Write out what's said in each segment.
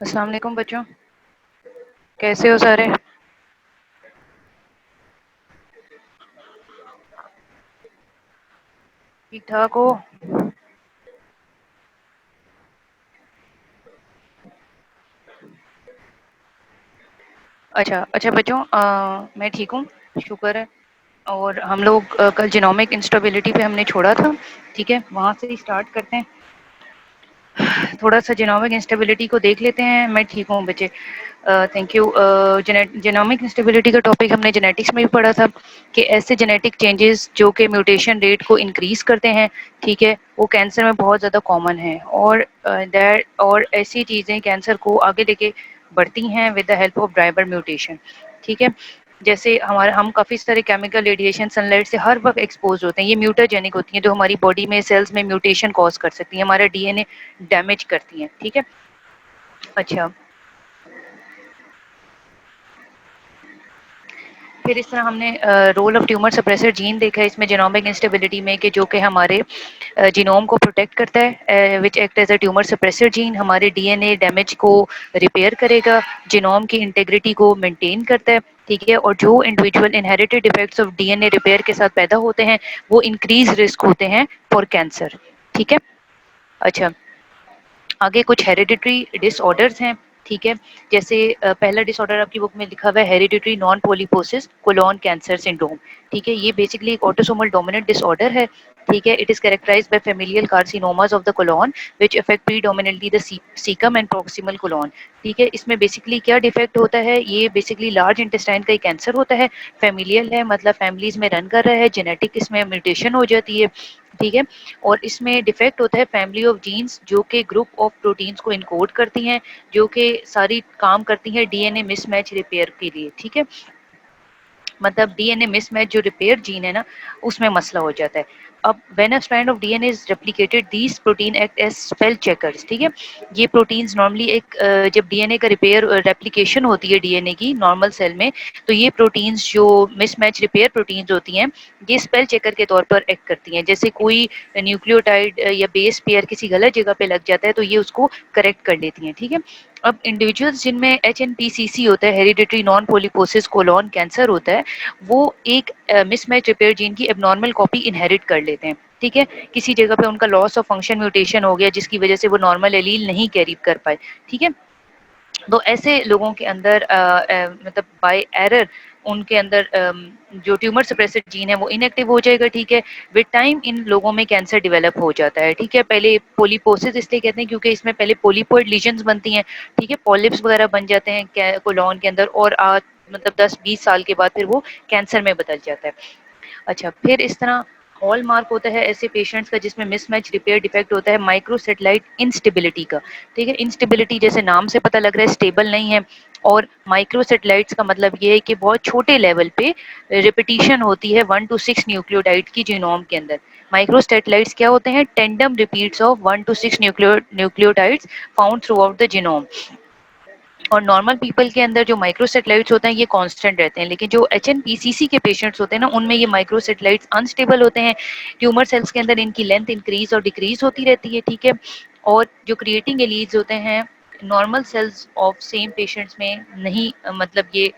अस्सलाम वालेकुम बच्चों, कैसे हो सारे? ठीक ठाक हो? अच्छा अच्छा बच्चों, मैं ठीक हूँ, शुक्र है। और हम लोग कल जीनोमिक इंस्टेबिलिटी पे हमने छोड़ा था, ठीक है, वहाँ से ही स्टार्ट करते हैं। थोड़ा सा जीनोमिक इंस्टेबिलिटी को देख लेते हैं। मैं ठीक हूँ बच्चे, थैंक यू। जेनोमिक इंस्टेबिलिटी का टॉपिक हमने जेनेटिक्स में भी पढ़ा था कि ऐसे जेनेटिक चेंजेस जो कि म्यूटेशन रेट को इंक्रीज करते हैं, ठीक है, वो कैंसर में बहुत ज़्यादा कॉमन है। और दैट और ऐसी चीज़ें कैंसर को आगे लेके बढ़ती हैं with the help of driver mutation, ठीक है। जैसे हम काफ़ी सारे केमिकल रेडिएशन सनलाइट से हर वक्त एक्सपोज होते हैं, ये म्यूटाजेनिक होती हैं जो हमारी बॉडी में सेल्स में म्यूटेशन कॉज कर सकती हैं, हमारा डीएनए डैमेज करती हैं, ठीक है। अच्छा, फिर इस तरह हमने role of tumour suppressor gene देखा है इसमें जेनोमिक इंस्टेबिलिटी में, कि जो कि हमारे जीनोम को प्रोटेक्ट करता है, which act as a tumour suppressor gene, हमारे डीएनए डैमेज को रिपेयर करेगा, जीनोम की इंटेग्रिटी को मेंटेन करता है, ठीक है। और जो individual inherited defects of DNA repair के साथ पैदा होते हैं वो इंक्रीज रिस्क होते हैं फॉर कैंसर, ठीक है। अच्छा, आगे कुछ हेरिडिटरी डिसऑर्डर्स हैं, ठीक है। जैसे पहला डिसऑर्डर आपकी बुक में लिखा हुआ है hereditary non polyposis colon cancer syndrome, ठीक है। ये बेसिकली एक ऑटोसोमल डोमिनेंट डिसऑर्डर है, ठीक है। It is characterised by familial carcinomas of the colon which affect predominantly the caecum and proximal colon, ठीक है। इसमें बेसिकली क्या डिफेक्ट होता है, ये बेसिकली लार्ज इंटेस्टाइन का कैंसर होता है, फेमिलियल है, मतलब फैमिलीज में रन कर रहा है, जेनेटिक इसमें म्यूटेशन हो जाती है, ठीक है। और इसमें डिफेक्ट होता है फैमिली ऑफ जीन्स जो कि ग्रुप ऑफ प्रोटीन्स को इनकोड करती हैं, जो कि सारी काम करती हैं डीएनए मिसमैच रिपेयर के लिए, ठीक है। मतलब डीएनए मिसमैच जो रिपेयर जीन है ना, उसमें मसला हो जाता है। अब when a strand of DNA is replicated these protein act as spell checkers, ठीक है। ये प्रोटीन्स नॉर्मली जब डीएनए का रिपेयर रेप्लिकेशन होती है डीएनए की नॉर्मल सेल में, तो ये प्रोटीन्स जो मिसमैच रिपेयर प्रोटीन्स होती हैं, ये स्पेल चेकर के तौर पर एक्ट करती हैं। जैसे कोई न्यूक्लियोटाइड या बेस पेयर किसी गलत जगह पे लग जाता है तो ये उसको करेक्ट कर लेती हैं, ठीक है। अब इंडिविजुअल्स जिनमें एचएनपीसीसी होता है, hereditary non polyposis colon cancer होता है, वो एक मिसमैच रिपेयर जीन की एबनॉर्मल कॉपी इनहेरिट कर लेते हैं, ठीक है। किसी जगह पे उनका लॉस ऑफ फंक्शन म्यूटेशन हो गया जिसकी वजह से वो नॉर्मल एलील नहीं कैरी कर पाए, ठीक है। तो ऐसे लोगों के अंदर मतलब बाय एरर उनके अंदर जो ट्यूमर सप्रेसर जीन है वो इनएक्टिव हो जाएगा, ठीक है। विद टाइम इन लोगों में कैंसर डेवलप हो जाता है, ठीक है। पहले पोलिपोसिस इसलिए कहते हैं क्योंकि इसमें पहले पोलिपोइड लीजन्स बनती हैं, ठीक है, पॉलिप्स वगैरह बन जाते हैं कोलोन के अंदर, और मतलब 10-20 साल के बाद फिर वो कैंसर में बदल जाता है। अच्छा, फिर इस तरह हॉलमार्क होता है ऐसे पेशेंट्स का जिसमें मिसमैच रिपेयर डिफेक्ट होता है माइक्रोसेटेलाइट इंस्टेबिलिटी का, ठीक है। इंस्टेबिलिटी जैसे नाम से पता लग रहा है स्टेबल नहीं है, और माइक्रोसेटेलाइट्स का मतलब ये है कि बहुत छोटे लेवल पे रिपीटिशन होती है 1 to 6 न्यूक्लियोटाइड की जीनोम के अंदर। माइक्रोसेटेलाइट्स क्या होते हैं, tandem repeats of 1 to 6 nucleotides found through out the genome. और नॉर्मल पीपल के अंदर जो माइक्रोसेटेलाइट्स होते हैं ये कांस्टेंट रहते हैं, लेकिन जो एचएनपीसीसी के पेशेंट्स होते हैं ना, उनमें ये माइक्रोसेटेलाइट्स अनस्टेबल होते हैं। ट्यूमर सेल्स के अंदर इनकी लेंथ इंक्रीज और डिक्रीज होती रहती है, ठीक है। और जो क्रिएटिंग एलील्स होते हैं normal sales of same patients में नहीं, मतलब ये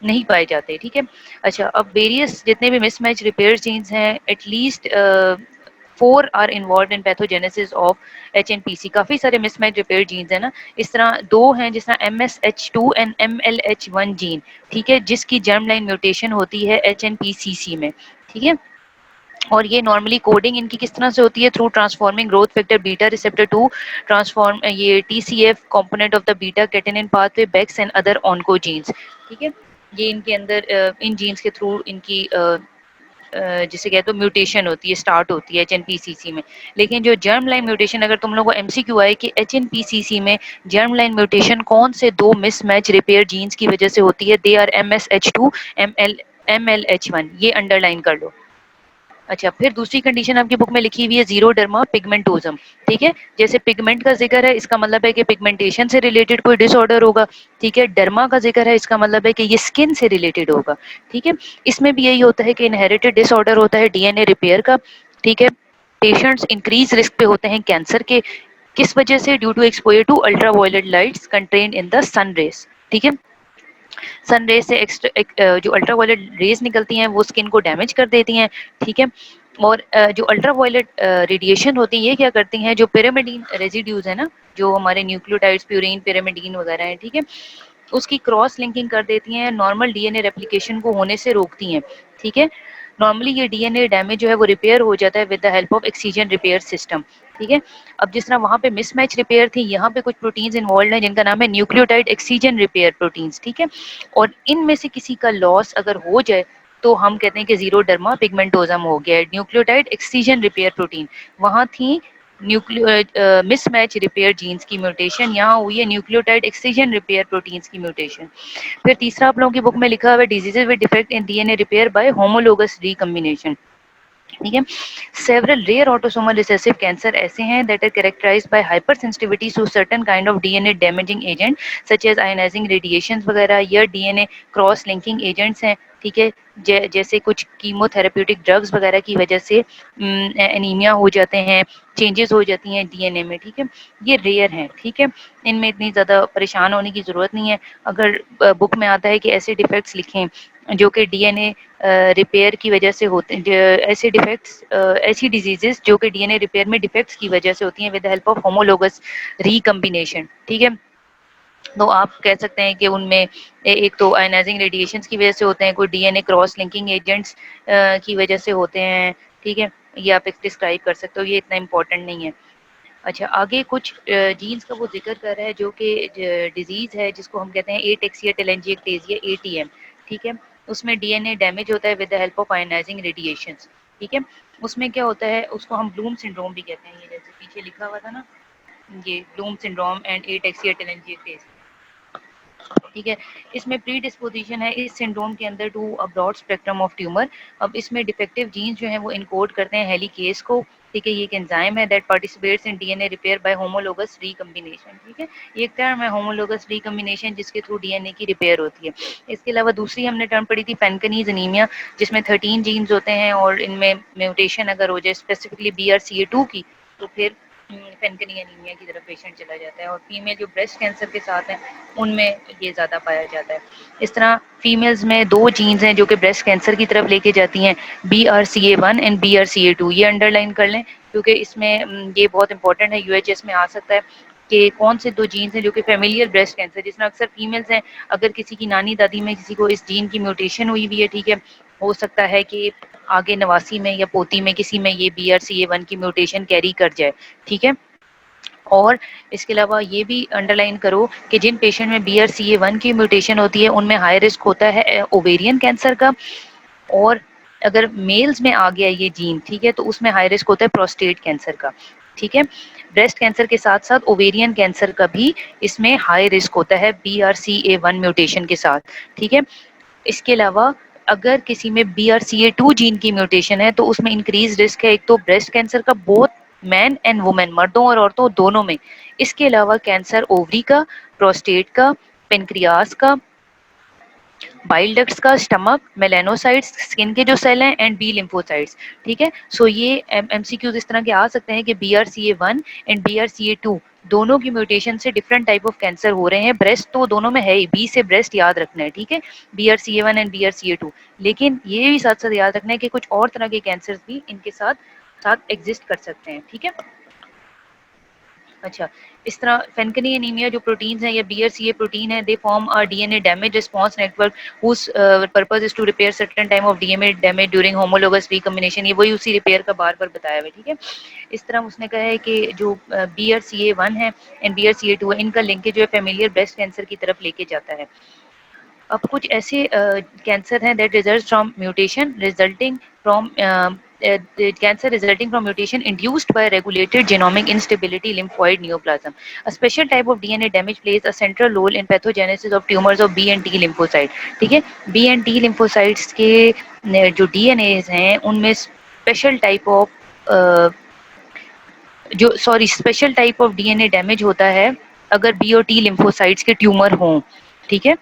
नहीं पाए जाते, ठीक है। अच्छा, अब वेरियस जितने भी मिसमैच रिपेयर जीन्स हैं, at least 4 are involve in pathogenesis of HNPC. काफी सारे मिसमैच रिपेयर जीन्स है ना, इस तरह दो हैं, जिस तरह MSH2 एंड MLH1 जीन, ठीक है, जिसकी जर्म लाइन म्यूटेशन होती है एचएनपीसीसी में, ठीक है। और ये नॉर्मली कोडिंग इनकी किस तरह से होती है, through transforming growth factor beta receptor two transform ये TCF component of the beta catenin pathway BAX and other oncogenes, ठीक है। ये इनके अंदर इन जीन्स के थ्रू इनकी जिसे कहते हो म्यूटेशन होती है, स्टार्ट होती है एचएनपीसीसी में। लेकिन जो जर्म लाइन म्यूटेशन, अगर तुम लोगों को एमसीक्यू आए कि एचएनपीसीसी में जर्म लाइन म्यूटेशन कौन से दो मिसमैच रिपेयर जीन्स की वजह से होती है, दे आर MSH2 MLH1, ये अंडरलाइन कर लो। अच्छा, फिर दूसरी कंडीशन आपकी बुक में लिखी हुई है जीरोडर्मा पिगमेंटोजम, ठीक है। जैसे पिगमेंट का जिक्र है, इसका मतलब है कि पिगमेंटेशन से रिलेटेड कोई डिसऑर्डर होगा, ठीक है। डर्मा का जिक्र है, इसका मतलब है कि ये स्किन से रिलेटेड होगा, ठीक है। इसमें भी यही होता है कि इनहेरिटेड डिसऑर्डर होता है डीएनए रिपेयर का, ठीक है। पेशेंट्स इंक्रीज रिस्क पे होते हैं कैंसर के, किस वजह से? Due to exposure to ultraviolet lights contained in the sun rays. ठीक है, सन रेज से जो अल्ट्रावायलेट रेज निकलती हैं वो स्किन को डैमेज कर देती हैं। ठीक है, और जो अल्ट्रावायलेट रेडिएशन होती है ये क्या करती हैं, जो पिरामिडीन रेजिड्यूज है ना, जो हमारे न्यूक्लियोटाइड्स प्यूरिन पिरामिडीन वगैरह हैं, ठीक है, उसकी क्रॉस लिंकिंग कर देती हैं, नॉर्मल डीएनए रेप्लिकेशन को होने से रोकती हैं। ठीक है, नॉर्मली ये डीएनए डैमेज जो है वो रिपेयर हो जाता है with the help of excision repair system. ठीक है, अब जिस तरह वहां पे मिसमैच रिपेयर थी, यहाँ पे कुछ प्रोटीन्स इन्वॉल्व हैं जिनका नाम है न्यूक्लियोटाइड एक्सीजन रिपेयर प्रोटीन्स। ठीक है, और इनमें से किसी का लॉस अगर हो जाए तो हम कहते हैं कि जीरोडर्मा पिगमेंटोजम हो गया है। न्यूक्लियोटाइड एक्सीजन रिपेयर प्रोटीन वहां थी, मिसमैच रिपेयर जीन्स की म्यूटेशन, यहाँ हुई है न्यूक्लियोटाइड एक्सीजन रिपेयर प्रोटीन्स की म्यूटेशन। फिर तीसरा आप लोगों की बुक में लिखा हुआ है diseases with defect in DNA repair by homologous recombination. ठीक है, several rare autosomal recessive cancer ऐसे हैं that are characterised by hyper sensitivity to certain kind of DNA damaging agent such as ionising radiations वगैरह, या DNA cross linking agents हैं। ठीक है, जैसे कुछ कीमोथेरेप्यूटिक ड्रग्स वगैरह की वजह से एनीमिया हो जाते हैं, चेंजेस हो जाती हैं डीएनए में। ठीक है, ये रेयर हैं। ठीक है, इनमें इतनी ज़्यादा परेशान होने की ज़रूरत नहीं है। अगर बुक में आता है कि ऐसे डिफेक्ट्स लिखें जो कि डीएनए रिपेयर की वजह से होते हैं, ऐसे डिफेक्ट्स, ऐसी डिजीजेस जो कि डीएनए रिपेयर में डिफेक्ट्स की वजह से होती हैं with the help of homologous recombination. ठीक है, तो आप कह सकते हैं कि उनमें एक तो आयनाइजिंग रेडिएशंस की वजह से होते हैं, कोई डीएनए क्रॉस लिंकिंग एजेंट्स की वजह से होते हैं। ठीक है, ये आप डिस्क्राइब कर सकते हो, ये इतना इम्पोर्टेंट नहीं है। अच्छा, आगे कुछ जीन्स का वो जिक्र कर रहा है जो कि डिजीज है जिसको हम कहते हैं एटेक्सिया टेलेंजियोक्टेजिया एटीएम। ठीक है, उसमें डीएनए डैमेज होता है with the help of ionising radiations. ठीक है, उसमें क्या होता है, उसको हम ब्लूम सिंड्रोम भी कहते हैं, ये जैसे पीछे लिखा हुआ था ना, ये ब्लूम सिंड्रोम एंड एटेक्सिया टेलेंजियोक्टेजिया। ठीक है, इसमें प्री डिस्पोजिशन है इस सिंड्रोम के अंदर to a broad spectrum of tumour. अब इसमें डिफेक्टिव जीन्स जो हैं वो इनकोड करते हैं हेलिकेस को। ठीक है, ये एक एंजाइम है that participates in DNA repair by homologous recombination. ठीक है, ये एक टर्म है होमोलोगस रिकम्बिनेशन जिसके थ्रू डीएनए की रिपेयर होती है। इसके अलावा दूसरी हमने टर्म पढ़ी थी फैनकनीज अनीमिया, जिसमें 13 जीन्स होते हैं और इनमें म्यूटेशन अगर हो जाए स्पेसिफिकली BRCA2 की, तो फिर फेनकनी एनीमिया की तरफ पेशेंट चला जाता है। और फीमेल जो ब्रेस्ट कैंसर के साथ हैं उनमें ये ज़्यादा पाया जाता है। इस तरह फीमेल्स में दो जीन्स हैं जो कि ब्रेस्ट कैंसर की तरफ लेके जाती हैं, BRCA1 एंड BRCA2। ये अंडरलाइन कर लें क्योंकि इसमें ये बहुत इंपॉर्टेंट है, यूएचएस में आ सकता है कि कौन से दो जीन्स हैं जो कि फेमिलियल ब्रेस्ट कैंसर, जिसमें अक्सर फीमेल्स हैं, अगर किसी की नानी दादी में किसी को इस जीन की म्यूटेशन हुई हुई है, ठीक है, हो सकता है कि आगे नवासी में या पोती में किसी में ये BRCA1 की म्यूटेशन कैरी कर जाए। ठीक है, और इसके अलावा ये भी अंडरलाइन करो कि जिन पेशेंट में BRCA1 की म्यूटेशन होती है उनमें हाई रिस्क होता है ओवेरियन कैंसर का, और अगर मेल्स में आ गया ये जीन, ठीक है, तो उसमें हाई रिस्क होता है प्रोस्टेट कैंसर का। ठीक है, ब्रेस्ट कैंसर के साथ साथ ओवेरियन कैंसर का भी इसमें हाई रिस्क होता है BRCA1 म्यूटेशन के साथ। ठीक है, इसके अलावा अगर किसी में BRCA2 जीन की म्यूटेशन है तो उसमें इंक्रीज रिस्क है एक तो ब्रेस्ट कैंसर का, बोथ मैन एंड वुमेन, मर्दों और औरतों दोनों में। इसके अलावा कैंसर ओवरी का, प्रोस्टेट का, पेनक्रियास का, बाइल डक्ट्स का, स्टमक, मेलानोसाइट्स स्किन के जो सेल हैं, एंड बी लिम्फोसाइट्स। ठीक है, सो ये MCQs इस तरह के आ सकते हैं कि BRCA1 एंड BRCA2 दोनों की म्यूटेशन से डिफरेंट टाइप ऑफ कैंसर हो रहे हैं। ब्रेस्ट तो दोनों में है ही, बी से ब्रेस्ट याद रखना है। ठीक है, BRCA1 एंड BRCA2, लेकिन ये भी साथ साथ याद रखना है कि कुछ और तरह के कैंसर भी इनके साथ साथ एग्जिस्ट कर सकते हैं। ठीक है, अच्छा, इस तरह फेनकनी एनीमिया जो प्रोटीन्स हैं या BRCA प्रोटीन है, they form a DNA damage response network whose purpose is to repair certain time of DNA damage during homologous recombination. ये वही उसी रिपेयर का बार बार बताया हुआ है। ठीक है, इस तरह उसने कहा है कि जो BRCA1 है एंड BRCA2 है, इनका लिंकेज जो है फेमिलियर ब्रेस्ट कैंसर की तरफ लेके जाता है। अब कुछ ऐसे कैंसर हैं that result from mutation resulting from cancer resulting from mutation induced by regulated genomic instability lymphoid neoplasm. A special type of DNA damage plays a central role in pathogenesis of tumors of B and T lymphocyte. ठीक है, B and T lymphocytes के जो DNAs हैं उनमें special type of special type of DNA damage होता है अगर B और T lymphocytes के ट्यूमर हों। ठीक है,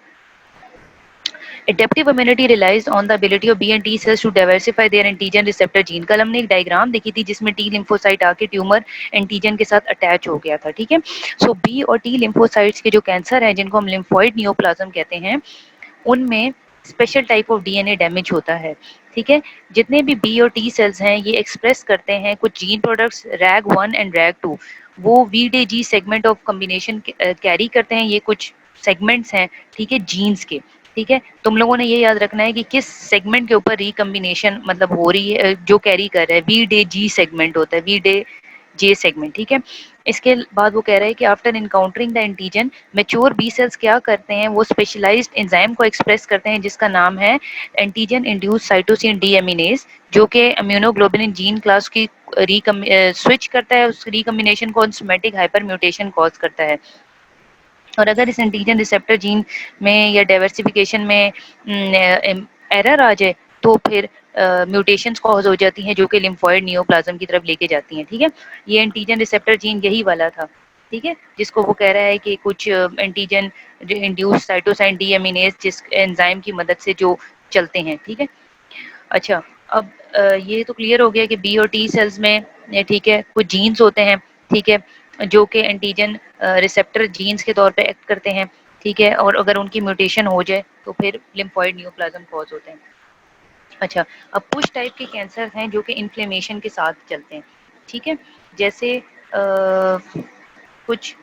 adaptive immunity relies on the ability of B and T cells to diversify their antigen receptor gene. कल हमने एक डायग्राम देखी थी जिसमें टी लिम्फोसाइट आके ट्यूमर एंटीजन के साथ अटैच हो गया था, ठीक है। सो बी और टी लिम्फोसाइट्स के जो कैंसर है जिनको हम लिम्फोइड नियोप्लाज्म कहते हैं, उनमें special type of DNA damage होता है, ठीक है। जितने भी बी और टी सेल्स हैं ये एक्सप्रेस करते हैं कुछ gene products rag 1 and rag 2, वो VDG segment of combination carry करते हैं, ये कुछ सेगमेंट्स हैं, ठीक है, जीन्स के, ठीक है। तुम लोगों ने ये याद रखना है कि किस सेगमेंट के ऊपर रिकम्बिनेशन मतलब हो रही है, जो कैरी कर रहा है वी डे जी सेगमेंट होता है, वी डे जे सेगमेंट, ठीक है। इसके बाद वो कह रहा है कि after encountering the antigen mature B cells क्या करते हैं, वो स्पेशलाइज्ड एंजाइम को एक्सप्रेस करते हैं जिसका नाम है एंटीजन इंड्यूस साइटोसिन डीएमिनेज, जो कि इम्यूनोग्लोबुलिन जीन क्लास की स्विच करता है, उस रिकम्बिनेशन को सोमेटिक हाइपर म्यूटेशन कॉज करता है। और अगर इस एंटीजन रिसेप्टर जीन में या डाइवर्सिफिकेशन में एरर आ जाए तो फिर म्यूटेशंस कॉज हो जाती हैं जो कि लिम्फोइड नियोप्लाज्म की तरफ लेके जाती हैं, ठीक है। ये एंटीजन रिसेप्टर जीन यही वाला था, ठीक है, जिसको वो कह रहा है कि कुछ एंटीजन इंड्यूस साइटोसाइन डीएमिनेज जिस एंजाइम की मदद से जो चलते हैं, ठीक है। अच्छा, अब ये तो क्लियर हो गया कि बी और टी सेल्स में ठीक है कुछ जीन्स होते हैं, ठीक है, जो कि एंटीजन रिसेप्टर जीन्स के तौर पे एक्ट करते हैं, ठीक है, और अगर उनकी म्यूटेशन हो जाए तो फिर लिम्फोइड नियोप्लाज्म कॉज होते हैं। अच्छा, अब पुश टाइप के कैंसर हैं जो कि इन्फ्लेमेशन के साथ चलते हैं, ठीक है, जैसे कुछ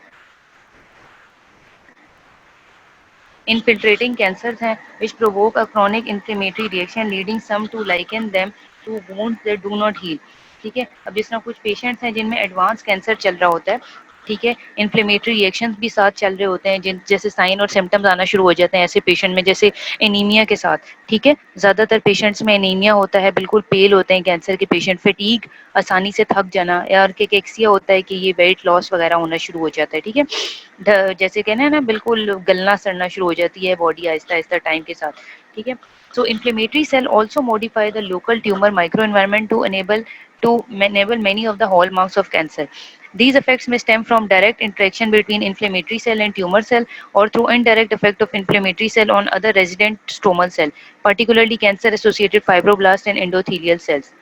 infiltrating cancers हैं which provoke a chronic inflammatory reaction leading some to liken them to wounds that do not heal, ठीक है। अब जिस तरह कुछ पेशेंट्स हैं जिनमें एडवांस कैंसर चल रहा होता है, ठीक है, इन्फ्लेमेटरी रिएक्शंस भी साथ चल रहे होते हैं, जिन जैसे साइन और सिम्टम्स आना शुरू हो जाते हैं ऐसे पेशेंट में, जैसे एनीमिया के साथ, ठीक है, ज़्यादातर पेशेंट्स में एनीमिया होता है, बिल्कुल पेल होते हैं कैंसर के पेशेंट, फटीग, आसानी से थक जाना, या केकेक्सिया होता है कि ये वेट लॉस वगैरह होना शुरू हो जाता है, ठीक है। जैसे कहना है ना बिल्कुल गलना सड़ना शुरू हो जाती है बॉडी आहिस्ता आहिस्ता टाइम के साथ, ठीक है। So inflammatory cell also modify the local tumour micro environment to enable many of the hallmarks of cancer. These effects may stem from direct interaction between inflammatory cell and tumor cell, or through indirect effect of inflammatory cell on other resident stromal cell, particularly cancer associated fibroblast and endothelial cells.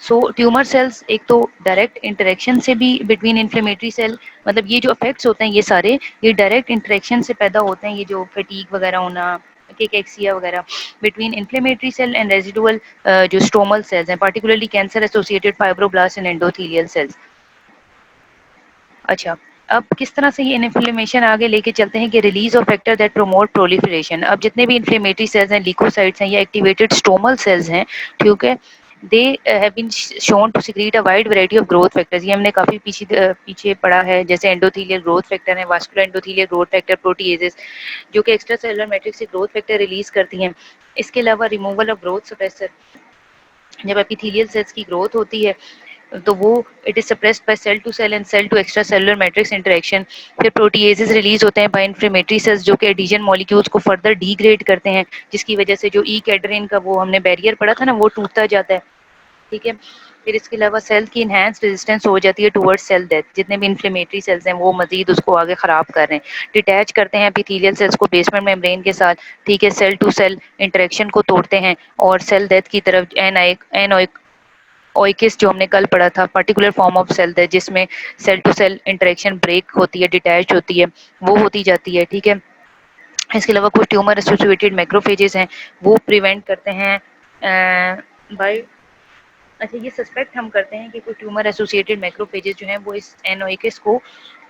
So tumour cells एक तो direct interaction से भी between inflammatory cell, मतलब ये जो effects होते हैं ये सारे ये डायरेक्ट इंटरेक्शन से पैदा होते हैं, ये जो फटीग वगैरह होना, केकेक्सिया वगैरह, between inflammatory cell and residual जो स्ट्रोमल सेल्स हैं, particularly cancer associated fibroblast and endothelial cells. अच्छा, अब किस तरह से ये इन्फ्लेमेशन आगे लेके चलते हैं कि release of factor that promote proliferation. अब जितने भी इन्फ्लेमेटरी सेल्स हैं, ल्यूकोसाइट्स हैं या एक्टिवेटेड स्ट्रोमल सेल्स हैं, ठीक है, they have been shown to secrete a wide variety of growth factors. ये हमने काफी पीछे पढ़ा है, जैसे एंडोथेलियल ग्रोथ फैक्टर है, vascular endothelial growth factor, proteases, जो कि एक्स्ट्रा सेलुलर मैट्रिक्स से ग्रोथ फैक्टर रिलीज करती हैं। इसके अलावा रिमूवल ऑफ ग्रोथ सप्रेसर, जब एपिथेलियल सेल्स की ग्रोथ होती है तो वो it is suppressed by cell to cell and cell to extra cellular matrix interaction. फिर प्रोटीएजेस रिलीज होते हैं बाय इन्फ्लेमेटरी सेल्स जो कि एडिशन मॉलिक्यूल्स को फर्दर डिग्रेड करते हैं, जिसकी वजह से जो ई कैडरिन का वो हमने बैरियर पढ़ा था ना वो टूटता जाता है, ठीक है। फिर इसके अलावा सेल की इनहेंस रेजिस्टेंस हो जाती है टुवर्ड्स सेल डेथ, जितने भी इन्फ्लेमेटरी सेल्स हैं वो मजीद उसको आगे खराब कर रहे हैं, डिटैच करते हैं एपिथेलियल सेल्स को बेसमेंट मेम्ब्रेन के साथ, ठीक है, सेल टू सेल इंटरेक्शन को तोड़ते हैं और सेल डेथ की तरफ एनोइक ओइकिस जो हमने कल पढ़ा था, particular form of cell death जिसमें cell to cell interaction break होती है, डिटैच होती है, वो होती जाती है, ठीक है। इसके अलावा कुछ ट्यूमर एसोसिएटेड मैक्रोफेजेस हैं वो प्रिवेंट करते हैं बाय, अच्छा, ये सस्पेक्ट हम करते हैं कि कोई ट्यूमर एसोसिएटेड मैक्रोफेजेस जो हैं वो इस एनओएकिस को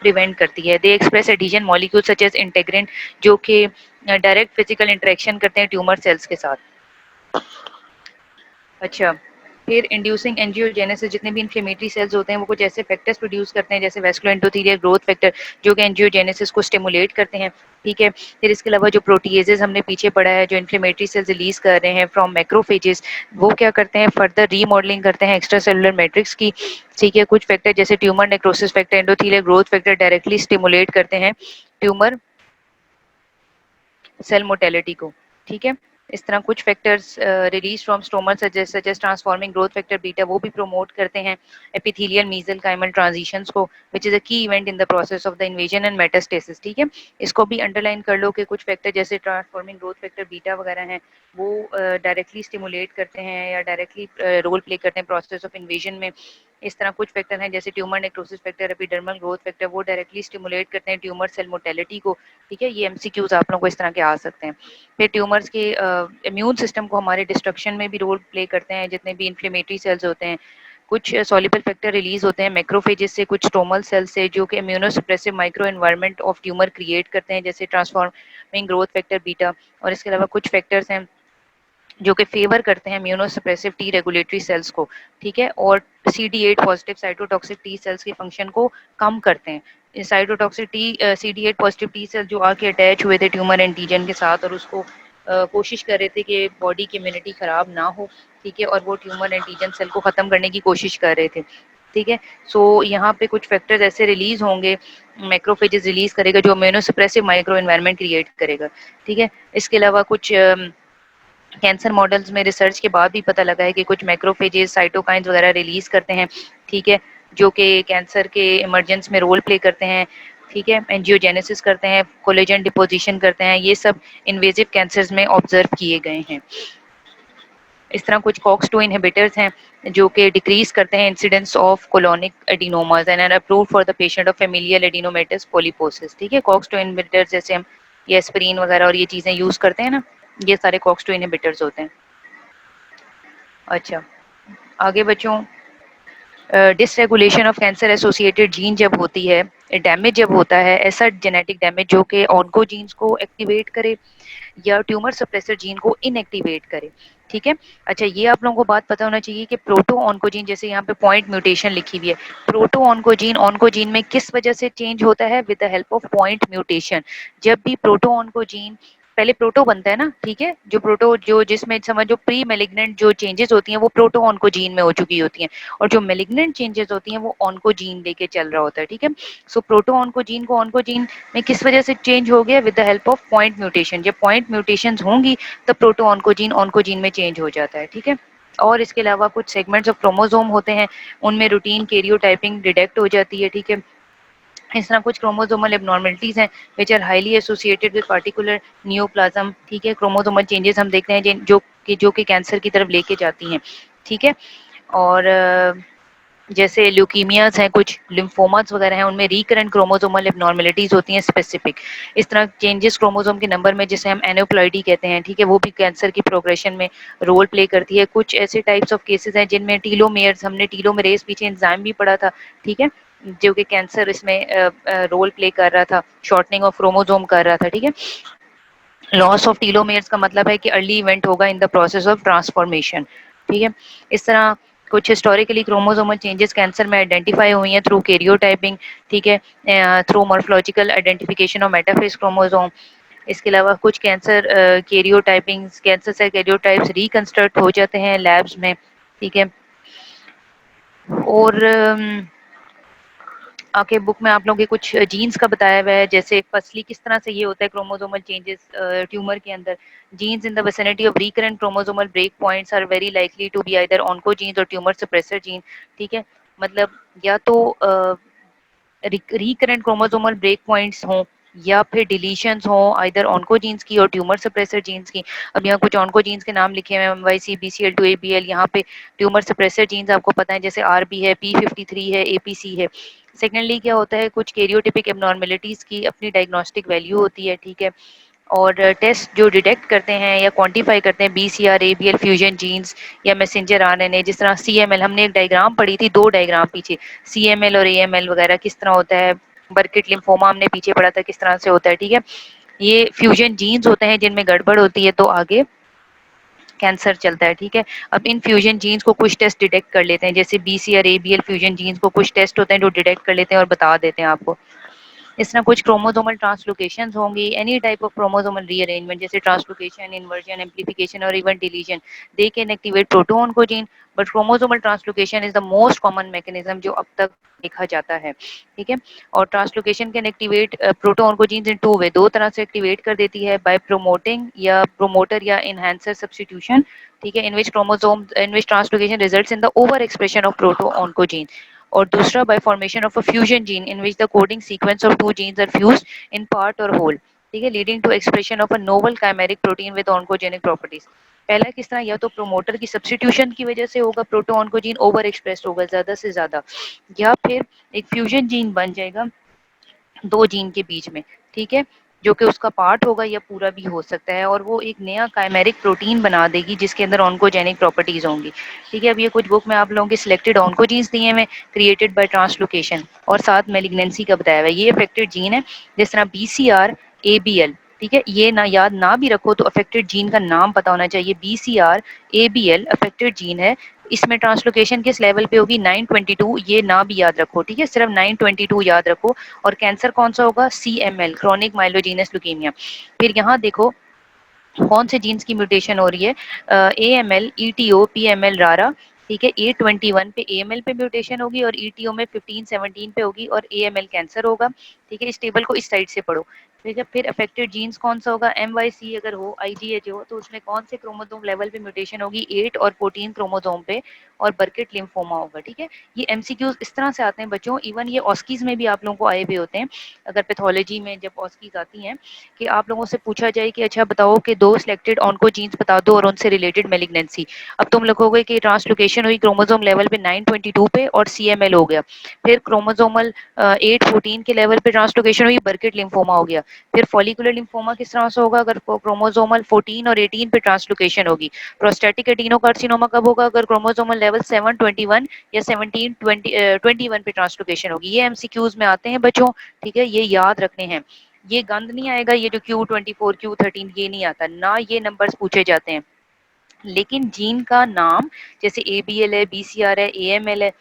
प्रिवेंट करती है। They express adhesion molecule such as integrin जो कि डायरेक्ट फिजिकल इंटरेक्शन करते हैं ट्यूमर सेल्स के साथ। अच्छा, फिर इंड्यूसिंग एंजियोजेनेसिस, जितने भी इन्फ्लेमेटरी सेल्स होते हैं वो कुछ ऐसे फैक्टर्स प्रोड्यूस करते हैं जैसे वैस्कुलर एंडोथेलियल ग्रोथ फैक्टर जो कि एंजियोजेनेसिस को स्टिमुलेट करते हैं, ठीक है। फिर इसके अलावा जो प्रोटीएजेस हमने पीछे पढ़ा है जो इन्फ्लेमेटरी सेल्स रिलीज कर रहे हैं फ्रॉम मैक्रोफेजेस, वो क्या करते हैं फर्दर रीमॉडलिंग करते हैं एक्स्ट्रा सेलुलर मैट्रिक्स की, ठीक है। कुछ फैक्टर जैसे tumour necrosis factor, endothelial growth factor directly stimulate करते हैं ट्यूमर सेल मोटेलिटी को, ठीक है। इस तरह कुछ factors release from stromal such as transforming growth factor beta, वो भी प्रमोट करते हैं एपिथेलियल मेसेंकाइमल ट्रांजिशंस को, which is a key event in the process of the invasion and metastasis. ठीक है, इसको भी अंडरलाइन कर लो कि कुछ फैक्टर जैसे ट्रांसफॉर्मिंग ग्रोथ फैक्टर बीटा वगैरह हैं, वो डायरेक्टली स्टिमुलेट करते हैं या डायरेक्टली रोल प्ले करते हैं प्रोसेस ऑफ इन्वेजन में। इस तरह कुछ फैक्टर हैं जैसे tumour necrosis factor, epidermal growth factor, वो डायरेक्टली स्टिमुलेट करते हैं ट्यूमर सेल मोटेलिटी को। ठीक है, ये एमसीक्यूज आप लोगों को इस तरह के आ सकते हैं। फिर ट्यूमर्स के इम्यून सिस्टम को हमारे डिस्ट्रक्शन में भी रोल प्ले करते हैं, जितने भी इन्फ्लेमेटरी सेल्स होते हैं। कुछ सॉल्युबल फैक्टर रिलीज होते हैं मैक्रोफेजेस से, कुछ स्ट्रोमल सेल से, जो कि immunosuppressive micro environment of tumour create करते हैं, जैसे ट्रांसफॉर्मिंग ग्रोथ फैक्टर बीटा। और इसके अलावा कुछ फैक्टर्स हैं जो कि फेवर करते हैं इम्यूनोसप्रेसिव टी रेगुलेटरी सेल्स को। ठीक है, और CD8 positive cytotoxic T cells के फंक्शन को कम करते हैं। Cytotoxic T CD8 positive T cells जो आके अटैच हुए थे ट्यूमर एंटीजन के साथ, और उसको कोशिश कर रहे थे कि बॉडी की इम्यूनिटी खराब ना हो। ठीक है, और वो ट्यूमर एंटीजन सेल को खत्म करने की कोशिश कर रहे थे। ठीक है, सो यहाँ पे कुछ फैक्टर्स ऐसे रिलीज होंगे, मैक्रोफेजेस रिलीज करेगा जो इम्यूनोसप्रेसिव माइक्रो एनवायरनमेंट क्रिएट करेगा। ठीक है, इसके अलावा कुछ कैंसर मॉडल्स में रिसर्च के बाद भी पता लगा है कि कुछ मैक्रोफेजेस साइटोकाइंस वगैरह रिलीज करते हैं। ठीक है, जो कि कैंसर के इमरजेंस में रोल प्ले करते हैं। ठीक है, एंजियोजेनेसिस करते हैं, कोलेजन डिपोजिशन करते हैं, ये सब इन्वेजिव कैंसर्स में ऑब्जर्व किए गए हैं। इस तरह कुछ कॉक्स2 इनहिबिटर्स हैं जो कि डिक्रीज करते हैं incidence of colonic adenomas and are approved for the patient of familial adenomatous polyposis. ठीक है, कॉक्स2 इनहिबिटर्स जैसे हम ये एस्पिरिन वगैरह और ये चीजें यूज करते हैं ना, ये सारे कॉक्स2 इनहिबिटर्स होते हैं। अच्छा, आगे बच्चों, dysregulation of cancer associated gene जब होती है, डैमेज जब होता है, ऐसा जेनेटिक डैमेज जो कि ऑन्कोजीन्स को एक्टिवेट करे या ट्यूमर सप्रेसर जीन को इनएक्टिवेट करे। ठीक है, अच्छा, ये आप लोगों को बात पता होना चाहिए कि प्रोटो ऑन्कोजीन, जैसे यहाँ पे पॉइंट म्यूटेशन लिखी हुई है, प्रोटो ऑन्कोजीन में किस वजह से चेंज होता है? With the help of point mutation. जब भी प्रोटो ऑन्कोजीन, पहले प्रोटो बनता है ना, ठीक है, जो प्रोटो जो जिसमें समझो प्री मेलिग्नेंट जो चेंजेस होती हैं वो प्रोटो ऑन्कोजीन में हो चुकी होती हैं, और जो मेलिग्नेंट चेंजेस होती हैं वो ऑन्कोजीन लेके चल रहा होता है। ठीक है, सो प्रोटो ऑन्कोजीन को ऑन्कोजीन में किस वजह से चेंज हो गया? With the help of point mutation. जब पॉइंट म्यूटेशन होंगी तब प्रोटो ऑन्कोजीन में चेंज हो जाता है। ठीक है, और इसके अलावा कुछ सेगमेंट्स ऑफ क्रोमोसोम होते हैं, उनमें रूटीन कैरियोटाइपिंग डिटेक्ट हो जाती है। ठीक है, इस तरह कुछ क्रोमोसोमल एबनॉर्मलिटीज हैं which are highly associated with particular neoplasm. ठीक है, क्रोमोसोमल चेंजेस हम देखते हैं जो कि कैंसर की तरफ लेके जाती हैं। ठीक है, और जैसे ल्यूकीमियाज हैं, कुछ लिम्फोमास वगैरह हैं, उनमें रिकरेंट क्रोमोसोमल एबनॉर्मलिटीज होती हैं स्पेसिफिक। इस तरह चेंजेस क्रोमोसोम के नंबर में, जिसे हम एनोप्लॉइडी कहते हैं, ठीक है, वो भी कैंसर की प्रोग्रेशन में रोल प्ले करती है। कुछ ऐसे टाइप्स ऑफ केसेस हैं जिनमें टीलोमेयर्स, हमने टीलोमेरेज पीछे एंजाइम भी पढ़ा था, ठीक है, जो कि कैंसर इसमें रोल प्ले कर रहा था, शॉर्टनिंग ऑफ क्रोमोसोम कर रहा था। ठीक है, लॉस ऑफ टीलोमेयर्स का मतलब है कि अर्ली इवेंट होगा इन द प्रोसेस ऑफ ट्रांसफॉर्मेशन। ठीक है, इस तरह कुछ हिस्टोरिकली क्रोमोसोमल चेंजेस कैंसर में आइडेंटिफाई हुई हैं थ्रू कैरियोटाइपिंग। ठीक है, through morphological identification of metaphase chromosome. इसके अलावा कुछ कैंसर कैरियोटाइपिंग, कैंसर से कैरियोटाइप्स रिकंस्ट्रक्ट हो जाते हैं लैब्स में। ठीक है, और आके बुक में आप लोगों के कुछ जीन्स का बताया हुआ है, जैसे फर्स्टली किस तरह से ये होता है क्रोमोसोमल चेंजेस ट्यूमर के अंदर। Genes in the vicinity of recurrent chromosomal break points are very likely to be either oncogenes और ट्यूमर सप्रेसर जीन। ठीक है, मतलब या तो रिकरेंट क्रोमोसोमल ब्रेक पॉइंट्स हों या फिर डिलीशंस हों आइदर ऑन्कोजीन्स की और ट्यूमर सप्रेसर जीन्स की। अब यहाँ कुछ ऑन्कोजीन्स के नाम लिखे हुए हैं, MYC, BCL2, ABL। यहाँ पे ट्यूमर सप्रेसर जीन्स आपको पता है, जैसे RB है, P53 है, APC है। सेकेंडली क्या होता है, कुछ कैरियोटिपिक एबनॉर्मेलिटीज की अपनी डायग्नोस्टिक वैल्यू होती है। ठीक है, और टेस्ट जो डिटेक्ट करते हैं या क्वांटिफाई करते हैं BCR, ABL फ्यूजन जीन्स या मैसेंजर RNA, जिस तरह CML, हमने एक डायग्राम पढ़ी थी, 2 डायग्राम पीछे, CML और AML वगैरह किस तरह होता है। बर्किट लिम्फोमा हमने पीछे पढ़ा था किस तरह से होता है। ठीक है, ये फ्यूजन जीन्स होते हैं, जिनमें गड़बड़ होती है तो आगे कैंसर चलता है। ठीक है, अब इन फ्यूजन जीन्स को कुछ टेस्ट डिटेक्ट कर लेते हैं, जैसे BCR, ABL फ्यूजन जीन्स को कुछ टेस्ट होते हैं जो डिटेक्ट कर लेते हैं और बता देते हैं आपको। इस तरह कुछ क्रोमोसोमल ट्रांसलोकेशंस होंगी, any type of chromosomal rearrangement जैसे ट्रांसलोकेशन, इन्वर्जन, एम्प्लीफिकेशन और even deletion, they can activate proto oncogene, but chromosomal translocation is the most common mechanism जो अब तक देखा जाता है, ठीक है। और translocation can activate proto oncogenes in two way, दो तरह से एक्टिवेट कर देती है, बाय प्रोमोटिंग या प्रोमोटर या इनहेंसर सब्स्टिट्यूशन, ठीक है, in which translocation results in the over expression of proton को जीन, और दूसरा by formation of a fusion gene in which the coding sequence of two genes are fused in part or whole, ठीक है, leading to expression of a novel chimeric protein with oncogenic properties। पहला किस तरह, या तो promoter की substitution की वजह से होगा, प्रोटो ऑन्कोजीन ओवर एक्सप्रेस होगा ज्यादा से ज्यादा, या फिर एक फ्यूजन जीन बन जाएगा दो जीन के बीच में, ठीक है, जो कि उसका पार्ट होगा या पूरा भी हो सकता है, और वो एक नया काइमेरिक प्रोटीन बना देगी जिसके अंदर ऑन्कोजेनिक प्रॉपर्टीज होंगी, ठीक है। अब ये कुछ बुक में आप लोगों के सिलेक्टेड ऑन्कोजीन्स दिए हुए क्रिएटेड बाय ट्रांसलोकेशन, और साथ मेलिग्नेंसी का बताया हुआ है, ये अफेक्टेड जीन है, जिस तरह BCR ABL, ठीक है, ये ना याद ना भी रखो तो अफेक्टेड जीन का नाम पता होना चाहिए, BCR ABL अफेक्टेड जीन है, इसमें ट्रांसलोकेशन किस लेवल पे होगी 922, ये ना भी याद रखो, ठीक है, सिर्फ 922 याद रखो। और कैंसर कौन सा होगा, CML क्रॉनिक माइलोजीनस ल्यूकीमिया। फिर यहाँ देखो कौन से जीन्स की म्यूटेशन हो रही है, AML ETO PML रारा, ठीक है, A21 पे AML पे म्यूटेशन होगी और ETO में 15-17 पे होगी और AML कैंसर होगा, ठीक है, इस टेबल को इस साइड से पढ़ो, ठीक है। फिर अफेक्टेड जीन्स कौन सा होगा, MYC अगर हो, IGH हो तो उसमें कौन से क्रोमोसोम लेवल पे म्यूटेशन होगी, 8 और 14 क्रोमोसोम पे, और बर्केट लिम्फोमा होगा, ठीक है। ये MCQs इस तरह से आते हैं बच्चों, इवन ये ऑस्कीज में भी आप लोगों को आए हुए होते हैं, अगर पैथोलॉजी में जब ऑस्कीज आती हैं कि आप लोगों से पूछा जाए कि अच्छा बताओ कि दो सिलेक्टेड ऑन्कोजीन्स बता दो और उनसे रिलेटेड मेलिग्नेंसी, अब तुम लिखोगे कि ट्रांसलोकेशन हुई क्रोमोसोम लेवल पे 922 पे और CML हो गया, फिर क्रोमोसोमल 8-14 के लेवल पे ट्रांसलोकेशन हुई, बर्केट लिम्फोमा हो गया, फिर फॉलिकुलर लिम्फोमा किस तरह से होगा, अगर क्रोमोसोमल 14 और 18 पे ट्रांसलोकेशन होगी, प्रोस्टेटिक एडिनोकार्सिनोमा कब होगा, अगर क्रोमोसोमल लेवल 721 या 17-21 पे ट्रांसलोकेशन होगी। ये MCQs में आते हैं बच्चों, ठीक है, ये याद रखने हैं, ये गंद नहीं आएगा, ये जो Q24 Q13 ये नहीं आता ना, ये नंबर्स पूछे जाते हैं, लेकिन जीन का नाम जैसे ABL है, BCR है, AML है,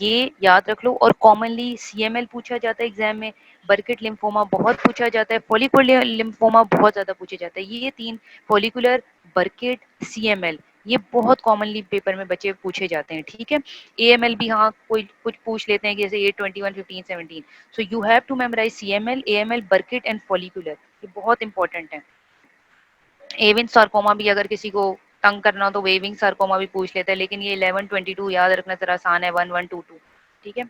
ये याद रख लो, और कॉमनली CML पूछा जाता है एग्जाम में, बर्केट लिम्फोमा बहुत पूछा जाता है, फॉलिकुलर लिम्फोमा बहुत ज्यादा पूछा जाता है, ये तीन फॉलिकुलर, बर्केट, CML, ये बहुत कॉमनली पेपर में बच्चे पूछे जाते हैं, ठीक है। AML भी हाँ कोई कुछ पूछ लेते हैं जैसे 821 15 17, so you have to memorize CML AML Burkitt and follicular, ये बहुत इंपॉर्टेंट है। एविन सार्कोमा भी अगर किसी को तंग करना तो वेविंग सार्कोमा भी पूछ लेता है, लेकिन ये 1122 याद रखना जरा आसान है, 1122, ठीक है।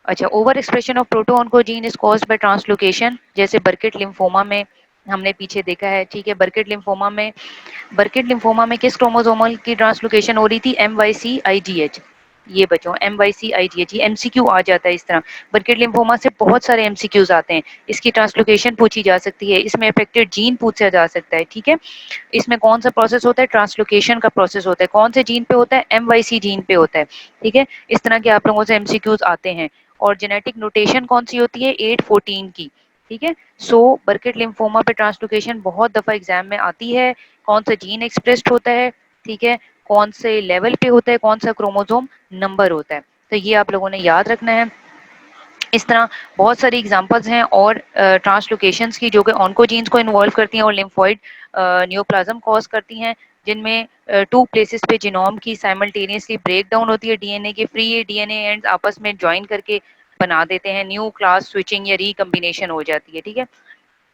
अच्छा, over expression of proto oncogene is caused by translocation, जैसे बर्केट लिम्फोमा में हमने पीछे देखा है, ठीक है। बर्केट लिम्फोमा में किस क्रोमोसोमल की ट्रांसलोकेशन हो रही थी, MYC IGH, ये बच्चों MYC IGH, ये MCQ आ जाता है इस तरह, बर्केट लिम्फोमा से बहुत सारे MCQs आते हैं, इसकी ट्रांसलोकेशन पूछी जा सकती है, इसमें अफेक्टेड जीन पूछा जा सकता है, ठीक है। इसमें कौन सा प्रोसेस होता है, ट्रांसलोकेशन का प्रोसेस होता है, कौन से जीन पे होता है, MYC जीन पे होता है, ठीक है। इस तरह के आप लोगों से MCQs आते हैं, और जेनेटिक नोटेशन कौन सी होती है, 814 की, ठीक है। सो बर्केट लिम्फोमा पे ट्रांसलोकेशन बहुत दफा एग्जाम में आती है, कौन सा जीन एक्सप्रेस्ड होता है, ठीक है, कौन से लेवल पे होता है, कौन सा क्रोमोसोम नंबर होता है, तो ये आप लोगों ने याद रखना है। इस तरह बहुत सारी एग्जांपल्स हैं और ट्रांसलोकेशंस की जो कि ऑन्कोजीन्स को इन्वॉल्व करती हैं और लिम्फोइड न्यूप्लाज्म कॉज करती हैं, जिनमें टू प्लेसेस पे जीनोम की साइमल्टेनियसली ब्रेक डाउन होती है, डीएनए के फ्री डीएनए एंड्स आपस में ज्वाइन करके बना देते हैं, न्यू क्लास स्विचिंग या रिकम्बिनेशन हो जाती है, ठीक है।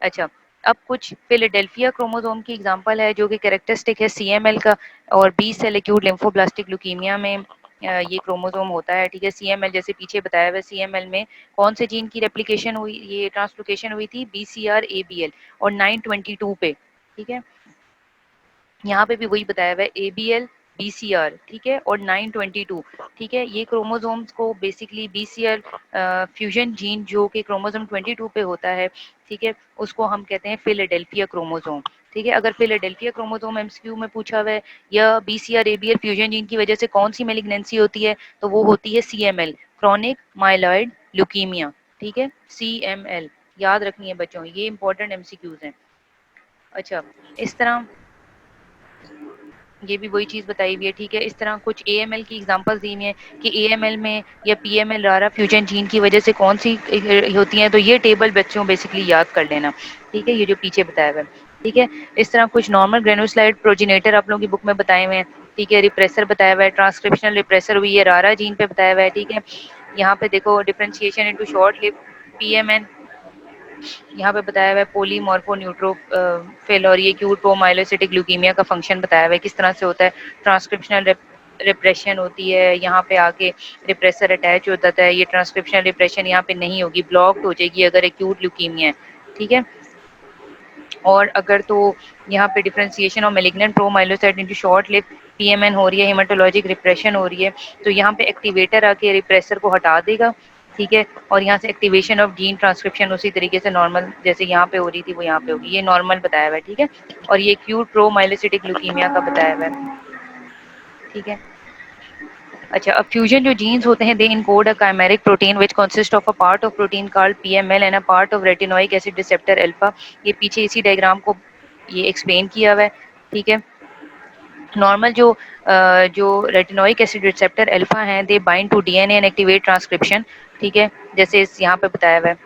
अच्छा, अब कुछ फिलाडेल्फिया क्रोमोसोम की एग्जांपल है जो कि कैरेक्टरिस्टिक है CML का, और B cell acute lymphoblastic leukaemia में ये क्रोमोसोम होता है, ठीक है। CML जैसे पीछे बताया हुआ, CML में कौन से जीन की रेप्लिकेशन हुई, ये ट्रांसलोकेशन हुई थी, BCR ABL और 922 पे, ठीक है। यहाँ पे भी वही बताया हुआ है, ABL BCR, ठीक है, और 922, ठीक है। ये क्रोमोसोम्स को बेसिकली BCR फ्यूजन जीन जो कि क्रोमोसोम 22 पे होता है, ठीक है, उसको हम कहते हैं फिलाडेल्फिया क्रोमोसोम, ठीक है। अगर फिलाडेल्फिया क्रोमोसोम MCQ में पूछा हुआ है या BCR ABL फ्यूजन जीन की वजह से कौन सी मेलिग्नेंसी होती है, तो वो होती है CML क्रॉनिक माइलॉइड ल्यूकीमिया, ठीक है, CML याद रखनी है बच्चों, ये इंपॉर्टेंट MCQs हैं। अच्छा, इस तरह ये भी वही चीज़ बताई हुई है, ठीक है। इस तरह कुछ एएमएल की एग्जांपल्स दी हुई हैं कि एएमएल में या पीएमएल रारा फ्यूजन जीन की वजह से कौन-सी होती हैं, तो ये टेबल बच्चों बेसिकली याद कर लेना, ठीक है, ये जो पीछे बताया हुआ है, ठीक है। इस तरह कुछ नॉर्मल ग्रेनुलोसाइड प्रोजेनेटर आप लोगों की बुक में बताए हुए हैं, ठीक है। रिप्रेसर बताया हुआ है, ट्रांसक्रिप्शनल रिप्रेसर हुई है रारा जीन पे बताया हुआ है, ठीक है। यहाँ पे देखो differentiation into short live PMN, यहाँ पे बताया हुआ है पोलीमॉर्फो न्यूट्रोफिल और ये क्यूट प्रोमाइलोसिटिक ल्यूकीमिया का फंक्शन बताया हुआ है किस तरह से होता है। ट्रांसक्रिप्शनल रिप्रेशन होती है, यहाँ पे आके रिप्रेसर अटैच हो जाता है, ये ट्रांसक्रिप्शनल रिप्रेशन यहाँ पे नहीं होगी, ब्लॉक्ड हो जाएगी अगर एक्यूट ल्यूकीमिया है, ठीक है। और अगर तो यहाँ पे डिफरेंशिएशन और malignant promyelocyte into short live PMN हो रही है, हेमाटोलॉजिक रिप्रेशन हो रही है, तो यहाँ पे एक्टिवेटर आके रिप्रेसर को हटा देगा, ठीक है। और यहाँ से एक्टिवेशन ऑफ जीन ट्रांसक्रिप्शन उसी तरीके से नॉर्मल जैसे यहाँ पे हो रही थी वो यहाँ पे होगी, ये नॉर्मल बताया हुआ है, ठीक है। और ये एक्यूट प्रोमाइलोसिटिक ल्यूकीमिया का बताया हुआ है, ठीक है। अच्छा, अब फ्यूजन जो जीन्स होते हैं they encode a chimeric protein which consist of a part of protein called PML and a part of retinoic acid receptor alpha. ये पीछे इसी डायग्राम को ये एक्सप्लेन किया हुआ है, ठीक है। नॉर्मल जो रेटिनोइक एसिड रिसेप्टर अल्फा हैं they bind to DNA and activate transcription, ठीक है, जैसे इस यहाँ पे बताया हुआ है,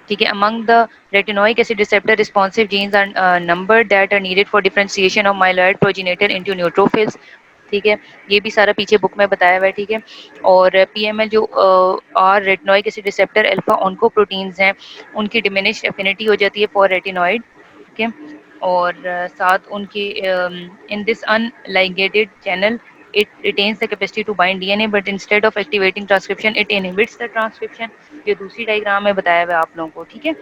ठीक है। Among the retinoic acid receptor responsive genes are number that are needed for differentiation of myeloid progenitor into neutrophils, ठीक है। ये भी सारा पीछे बुक में बताया हुआ है, ठीक है। और पीएमएल जो R retinoic acid receptor alpha onco proteins हैं, उनकी डिमिनिश्ड एफिनिटी हो जाती है फॉर रेटिनॉइड, ठीक है। और साथ उनकी in this unligated channel it retains the capacity to bind DNA but instead of activating transcription it inhibits the transcription। ये दूसरी डायग्राम में बताया हुआ है आप लोगों को, ठीक है।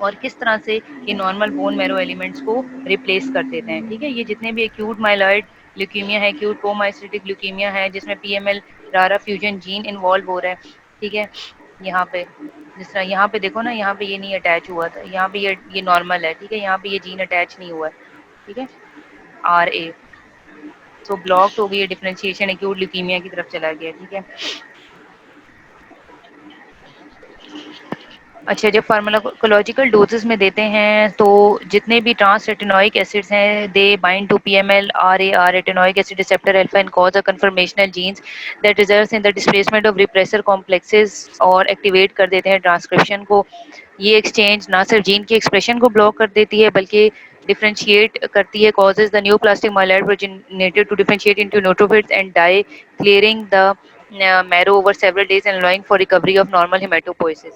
और किस तरह से ये नॉर्मल बोन मैरो एलिमेंट्स को रिप्लेस कर देते हैं, ठीक है। ये जितने भी एक्यूट माइलॉइड ल्यूकीमिया है, एक्यूट प्रोमाइलोसिटिक ल्यूकीमिया है जिसमें पीएमएल रारा फ्यूजन जीन इन्वॉल्व हो रहा है, ठीक है। यहाँ पे जिस तरह यहाँ पे देखो ना, यहाँ पे ये नहीं अटैच हुआ था, यहाँ पे ये नॉर्मल है, ठीक है। यहाँ पे ये जीन अटैच नहीं हुआ है, ठीक है। आर ए तो ब्लॉक्ड हो गई है, डिफरेंशिएशन एक्यूट ल्यूकीमिया की तरफ चला गया, ठीक है। अच्छा, जब फार्माकोलॉजिकल डोजेस में देते हैं तो जितने भी ट्रांस रेटिनोइक एसिड्स हैं they bind to PML R retinoic acid receptor alpha and cause a conformational genes that results in the displacement of repressor complexes और एक्टिवेट कर देते हैं ट्रांसक्रिप्शन को। ये एक्सचेंज ना सिर्फ जीन की एक्सप्रेशन को ब्लॉक कर देती है बल्कि डिफरेंशिएट करती है, causes the neoplastic myeloid progenitors to differentiate into neutrophils and die clearing the marrow over several days and allowing for recovery of normal haematopoiesis,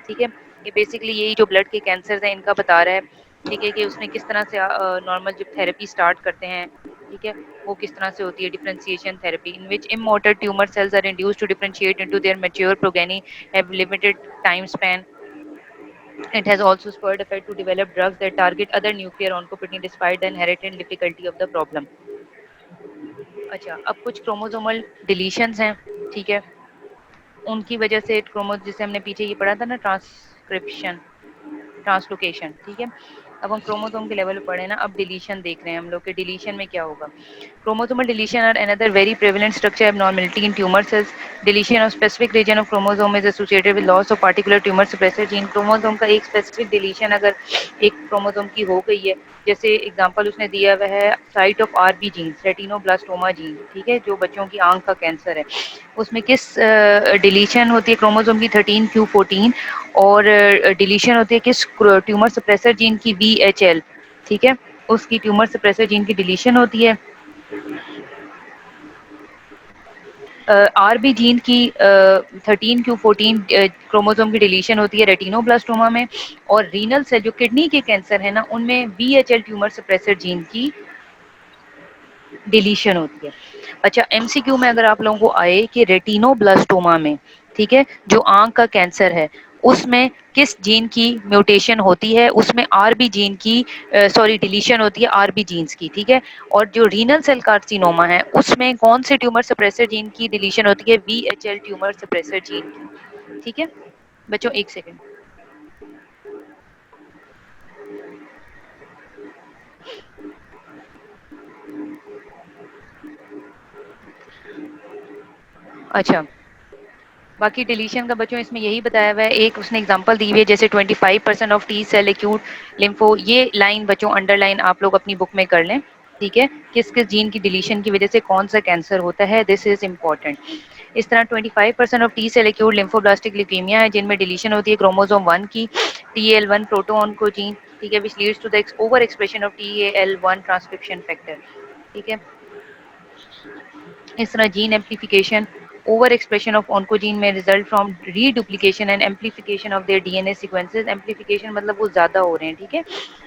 ठीक है। ये बेसिकली यही जो ब्लड के कैंसर हैं इनका बता रहा है, ठीक है, कि उसमें किस तरह से नॉर्मल जब थेरेपी स्टार्ट करते हैं, ठीक है, वो किस तरह से होती है differentiation therapy in which immature tumour cells are induced to differentiate into their mature progeny have limited time span. It has also spurred effort to develop drugs that target other nuclear oncoprotein despite the inherent difficulty of the problem। अच्छा, अब कुछ chromosomal deletions हैं, ठीक है, उनकी वजह से chromo जिसे हमने पीछे ये पढ़ा था ना ट्रांसक्रिप्शन ट्रांसलोकेशन, ठीक है। अब हम क्रोमोसोम के लेवल पे पढ़े ना, अब डिलीशन देख रहे हैं हम लोग कि डिलीशन में क्या होगा। Chromosomal deletion are another very prevalent structure abnormality in tumour cells. Deletion of specific region of chromosome is associated with loss of particular tumour suppressor gene. Chromosome का एक स्पेसिफिक डिलीशन अगर एक क्रोमोसोम की हो गई है, जैसे एग्जांपल उसने दिया हुआ है site of RB gene, retinoblastoma gene, ठीक है, जो बच्चों की आंख का कैंसर है, उसमें किस डिलीशन होती है क्रोमोसोम की 13q14 और डिलीशन होती है किस ट्यूमर सप्रेसर जीन की VHL, ठीक है, उसकी ट्यूमर सप्रेसर जीन की डिलीशन होती है। आरबी जीन की 13q14 क्रोमोसोम की डिलीशन होती है रेटिनोब्लास्टोमा में, और रीनल सेल जो किडनी के कैंसर है ना उनमें VHL ट्यूमर सप्रेसर जीन की डिलीशन होती है। अच्छा, एमसीक्यू में अगर आप लोगों को आए कि रेटिनोब्लास्टोमा में, ठीक है, जो आंख का कैंसर है उसमें किस जीन की म्यूटेशन होती है, उसमें आरबी जीन की सॉरी डिलीशन होती है आरबी जीन्स की, ठीक है। और जो रीनल सेल कार्सिनोमा है उसमें कौन से ट्यूमर सप्रेसर जीन की डिलीशन होती है, VHL ट्यूमर सप्रेसर जीन की, ठीक है। बच्चों एक सेकंड। अच्छा, बाकी डिलीशन का बच्चों इसमें यही बताया हुआ है, एक उसने एग्जांपल दी हुई है जैसे 25% of T cell acute lympho, ये लाइन बच्चों अंडरलाइन आप लोग अपनी बुक में कर लें, ठीक है, किस किस जीन की डिलीशन की वजह से कौन सा कैंसर होता है, दिस इज इम्पोर्टेंट। इस तरह 25% of T cell acute lymphoblastic leukaemia है जिनमें डिलीशन होती है क्रोमोसोम 1 की, TAL1 प्रोटोऑन्कोजीन, ठीक है, which leads to the over expression of TAL1 transcription factor, ठीक है। इस तरह gene amplification, over expression of oncogene में result from reduplication and amplification of their DNA sequences. Amplification मतलब वो ज्यादा हो रहे हैं, ठीक है,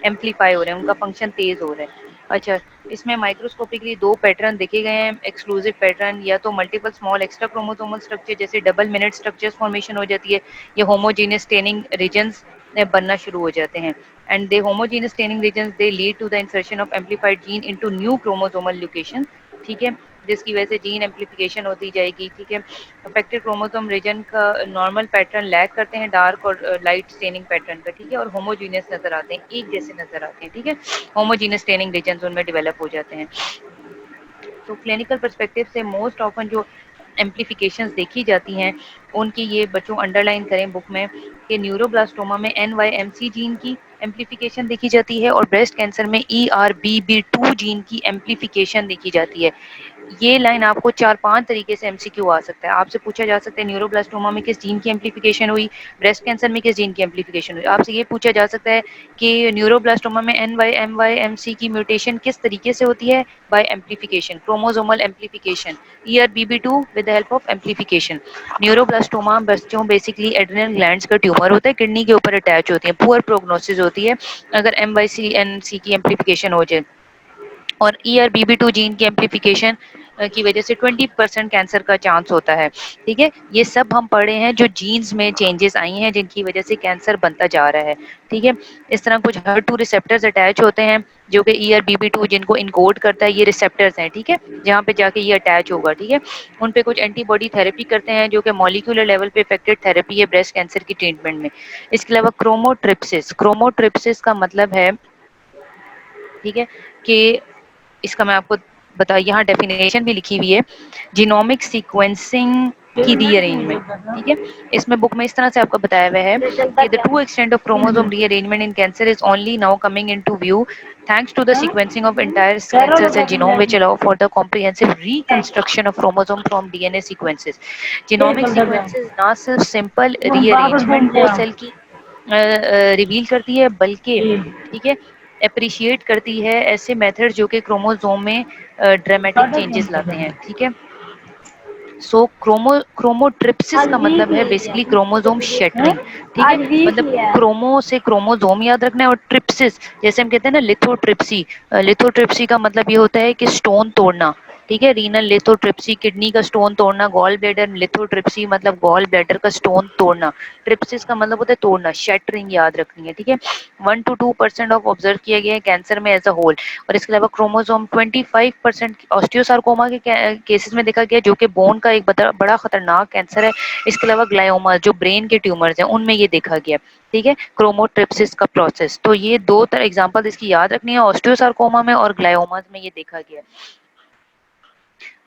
एम्प्लीफाई हो रहे हैं, उनका फंक्शन तेज हो रहा है। अच्छा, इसमें माइक्रोस्कोपिकली दो पैटर्न देखे गए हैं, एक्सक्लूसिव पैटर्न, या तो multiple small extra chromosomal structure जैसे डबल मिनट स्ट्रक्चर्स फॉर्मेशन हो जाती है, या होमोजीनियस स्टेनिंग रीजन्स बनना शुरू हो जाते हैं। And they homogeneous staining regions they lead to the insertion of amplified gene into new chromosomal location, ठीक है, जिसकी वजह से जीन एम्प्लीफिकेशन होती जाएगी, ठीक है। अफेक्टेड क्रोमोसोम रीजन का नॉर्मल पैटर्न लैग करते हैं डार्क और लाइट स्टेनिंग पैटर्न का, ठीक है, और होमोजीनियस नजर आते हैं, एक जैसे नजर आते हैं, ठीक है, होमोजीनियस स्टेनिंग रीजन उनमें डेवलप हो जाते हैं। तो क्लिनिकल पर्सपेक्टिव से मोस्ट ऑफन जो एम्प्लीफिकेशंस देखी जाती हैं उनकी ये बच्चों अंडरलाइन करें बुक में कि न्यूरोब्लास्टोमा में NYMC जीन की एम्प्लीफिकेशन देखी जाती है और ब्रेस्ट कैंसर में ERBB2 जीन की एम्प्लीफिकेशन देखी जाती है। ये लाइन आपको 4-5 तरीके से एमसीक्यू आ सकता है, आपसे पूछा जा सकता है न्यूरोब्लास्टोमा में किस जीन की एम्प्लीफिकेशन हुई, ब्रेस्ट कैंसर में किस जीन की एम्प्लीफिकेशन हुई। आपसे ये पूछा जा सकता है कि न्यूरोब्लास्टोमा में NYMYMC की म्यूटेशन किस तरीके से होती है, by amplification, chromosomal amplification, ERBB2 with the help of amplification. Neuroblastoma बच्चों बेसिकली एड्रिनल ग्लैंड्स का ट्यूमर होता है, किडनी के ऊपर अटैच होती है, पुअर प्रोग्नोसिस होती है अगर MYC की एम्प्लीफिकेशन हो जाए। और ERBB2 जीन की एम्प्लीफिकेशन की वजह से 20% कैंसर का चांस होता है, ठीक है। ये सब हम पढ़े हैं जो जीन्स में चेंजेस आई हैं जिनकी वजह से कैंसर बनता जा रहा है, ठीक है। इस तरह कुछ HER2 रिसेप्टर्स अटैच होते हैं जो कि ERBB2 जिनको इनकोड करता है, ये रिसेप्टर्स हैं, ठीक है, जहाँ पे जाके ये अटैच होगा, ठीक है। उन पे कुछ एंटीबॉडी थेरेपी करते हैं जो कि मॉलिक्यूलर लेवल पे इफेक्टेड थेरेपी है ब्रेस्ट कैंसर की ट्रीटमेंट में। इसके अलावा क्रोमोट्रिप्सिस, क्रोमोट्रिप्सिस का मतलब है, ठीक है, कि इसका मैं आपको बता, यहाँ डेफिनेशन भी लिखी हुई है, जीनोमिक सीक्वेंसिंग की रीअरेंजमेंट, ठीक है। इसमें बुक में इस तरह से आपको बताया हुआ है कि the true extent of chromosome rearrangement in cancer is only now coming into view thanks to the sequencing of entire cancer cell genome which allow for the comprehensive reconstruction of chromosome from DNA sequences. Genomic sequences ना सिर्फ simple rearrangement को cell की reveal करती है बल्कि, ठीक है, appreciate करती है ऐसे मेथड जो कि क्रोमोसोम में ड्रामेटिक चेंजेस लाते हैं, ठीक है। सो क्रोमोट्रिप्सिस का मतलब है बेसिकली क्रोमोसोम शेटरिंग, ठीक है, मतलब क्रोमो से क्रोमोसोम याद रखना है, और ट्रिप्सिस जैसे हम कहते हैं ना लिथोट्रिप्सी, लिथोट्रिप्सी का मतलब ये होता है कि स्टोन तोड़ना, ठीक है, रीनल लिथोट्रिप्सी किडनी का स्टोन तोड़ना, गॉल ब्लैडर लिथोट्रिप्सी मतलब गॉल ब्लैडर का स्टोन तोड़ना, ट्रिप्सिस का मतलब होता है तोड़ना, शेटरिंग याद रखनी है, ठीक है। 1 to 2% ऑफ ऑब्जर्व किया गया है कैंसर में एज अ होल। और इसके अलावा क्रोमोसोम 25% ऑस्टियोसार्कोमा के केसेस में देखा गया जो कि बोन का एक बड़ा खतरनाक कैंसर है। इसके अलावा ग्लायोमा जो ब्रेन के ट्यूमर्स हैं उनमें ये देखा गया, ठीक है, क्रोमोट्रिप्सिस का प्रोसेस। तो ये दो तरह एग्जांपल इसकी याद रखनी है, ऑस्टियोसार्कोमा में और ग्लायोमास में ये देखा गया।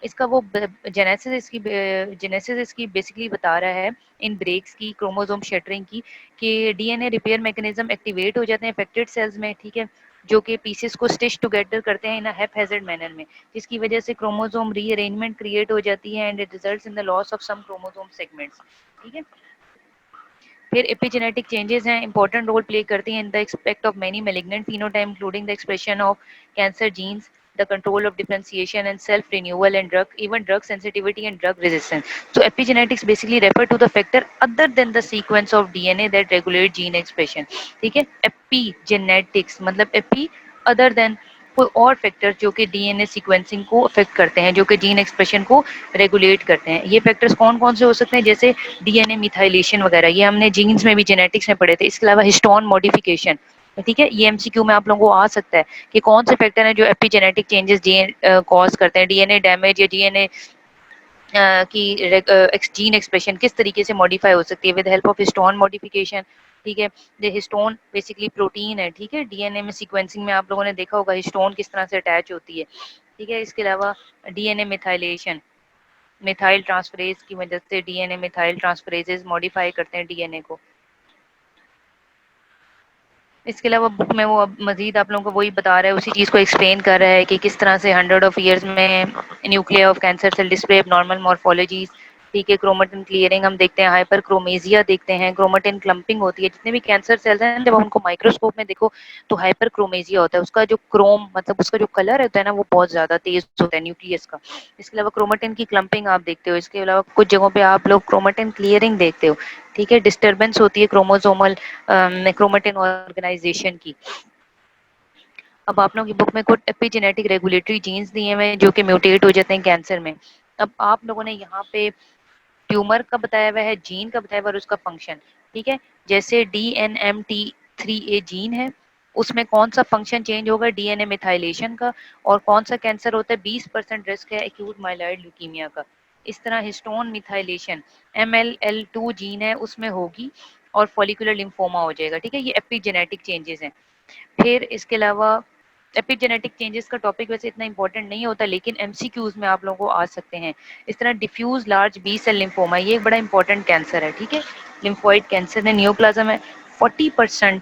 इसका वो जेनेसिस इसकी बेसिकली बता रहा है इन ब्रेक्स की, क्रोमोसोम शेटरिंग की, कि डीएनए रिपेयर मैकेनिज्म एक्टिवेट हो जाते हैं अफेक्टेड सेल्स में, ठीक है, जो कि पीसेस को स्टिच टुगेदर करते हैं इन अ हैपहैज़र्ड मैनर में, जिसकी वजह से क्रोमोसोम रीअरेंजमेंट क्रिएट हो जाती है and it results in the loss of some chromosome segments, ठीक है। फिर एपिजेनेटिक चेंजेस हैं, इंपॉर्टेंट रोल प्ले करती हैं in the expect of many malignant phenotype including the expression of cancer genes, the control of differentiation and self renewal and even drug sensitivity and drug resistance. So epigenetics basically refer to the factor other than the sequence of DNA that regulate gene expression, ठीक है। epigenetics मतलब epi other than कोई और factor जो कि DNA sequencing को affect करते हैं, जो कि जीन एक्सप्रेशन को रेगुलेट करते हैं। ये फैक्टर्स कौन कौन से हो सकते हैं, जैसे डीएनए मिथाइलेशन वगैरह, ये हमने जीन्स में भी जेनेटिक्स में पढ़े थे। इसके अलावा हिस्टोन मॉडिफिकेशन, ठीक है, ये एमसीक्यू में आप लोगों को आ सकता है कि कौन से फैक्टर हैं जो एपिजेनेटिक चेंजेस कॉज करते हैं, डीएनए डैमेज या डीएनए की जीन एक्सप्रेशन किस तरीके से मॉडिफाई हो सकती है with help of histone modification, ठीक है। ये हिस्टोन बेसिकली प्रोटीन है, ठीक है, डीएनए में सीक्वेंसिंग में आप लोगों ने देखा होगा हिस्टोन किस तरह से अटैच होती है, ठीक है। इसके अलावा डीएनए मिथाइलेशन, मिथाइल ट्रांसफरेज की वजह से डीएनए मिथाइल ट्रांसफरेजेस मॉडिफाई करते हैं डीएनए को। इसके अलावा बुक में वो अब मज़ीद आप लोगों को वही बता रहा है, उसी चीज़ को एक्सप्लेन कर रहा है कि किस तरह से 100 ऑफ ईयर्स में nuclear of cancer cell display abnormal morphologies, ठीक है, क्रोमेटिन क्लियरिंग हम देखते हैं, हाइपरक्रोमेसिया देखते हैं, क्रोमेटिन क्लंपिंग होती है। जितने भी कैंसर सेल्स हैं जब हम उनको माइक्रोस्कोप में देखो तो हाइपरक्रोमेसिया होता है, उसका जो क्रोम मतलब उसका जो कलर होता है ना वो बहुत ज्यादा तेज होता है न्यूक्लियस का। इसके अलावा क्रोमेटिन की क्लंपिंग आप देखते हो, इसके अलावा कुछ जगहों पे आप लोग क्रोमेटिन क्लियरिंग देखते हो, ठीक है, डिस्टर्बेंस होती है क्रोमोसोमल क्रोमेटिन ऑर्गेनाइजेशन की। अब आप लोगों की बुक में कुछ एपिजेनेटिक रेगुलेटरी जीन्स दिए हुए हैं जो कि म्यूटेट हो जाते हैं कैंसर में। अब आप लोगों ने यहाँ पे ट्यूमर का बताया हुआ है, जीन का बताया हुआ है और उसका फंक्शन, ठीक है। जैसे DNMT3A जीन है, उसमें कौन सा फंक्शन चेंज होगा, डीएनए मिथाइलेशन का, और कौन सा कैंसर होता है, 20% रिस्क है एक्यूट माइलॉइड ल्यूकीमिया का। इस तरह हिस्टोन मिथाइलेशन MLL2 जीन है उसमें होगी और फॉलिकुलर लिम्फोमा हो जाएगा, ठीक है। ये एपिजेनेटिक चेंजेस हैं। फिर इसके अलावा एपिजेनेटिक चेंजेस का टॉपिक वैसे इतना इंपॉर्टेंट नहीं होता लेकिन एमसीक्यूज में आप लोगों को आ सकते हैं। इस तरह diffuse large B cell lymphoma, ये एक बड़ा इंपॉर्टेंट कैंसर है, ठीक है। लिम्फोइड कैंसर है, नियोप्लाज्म है। 40%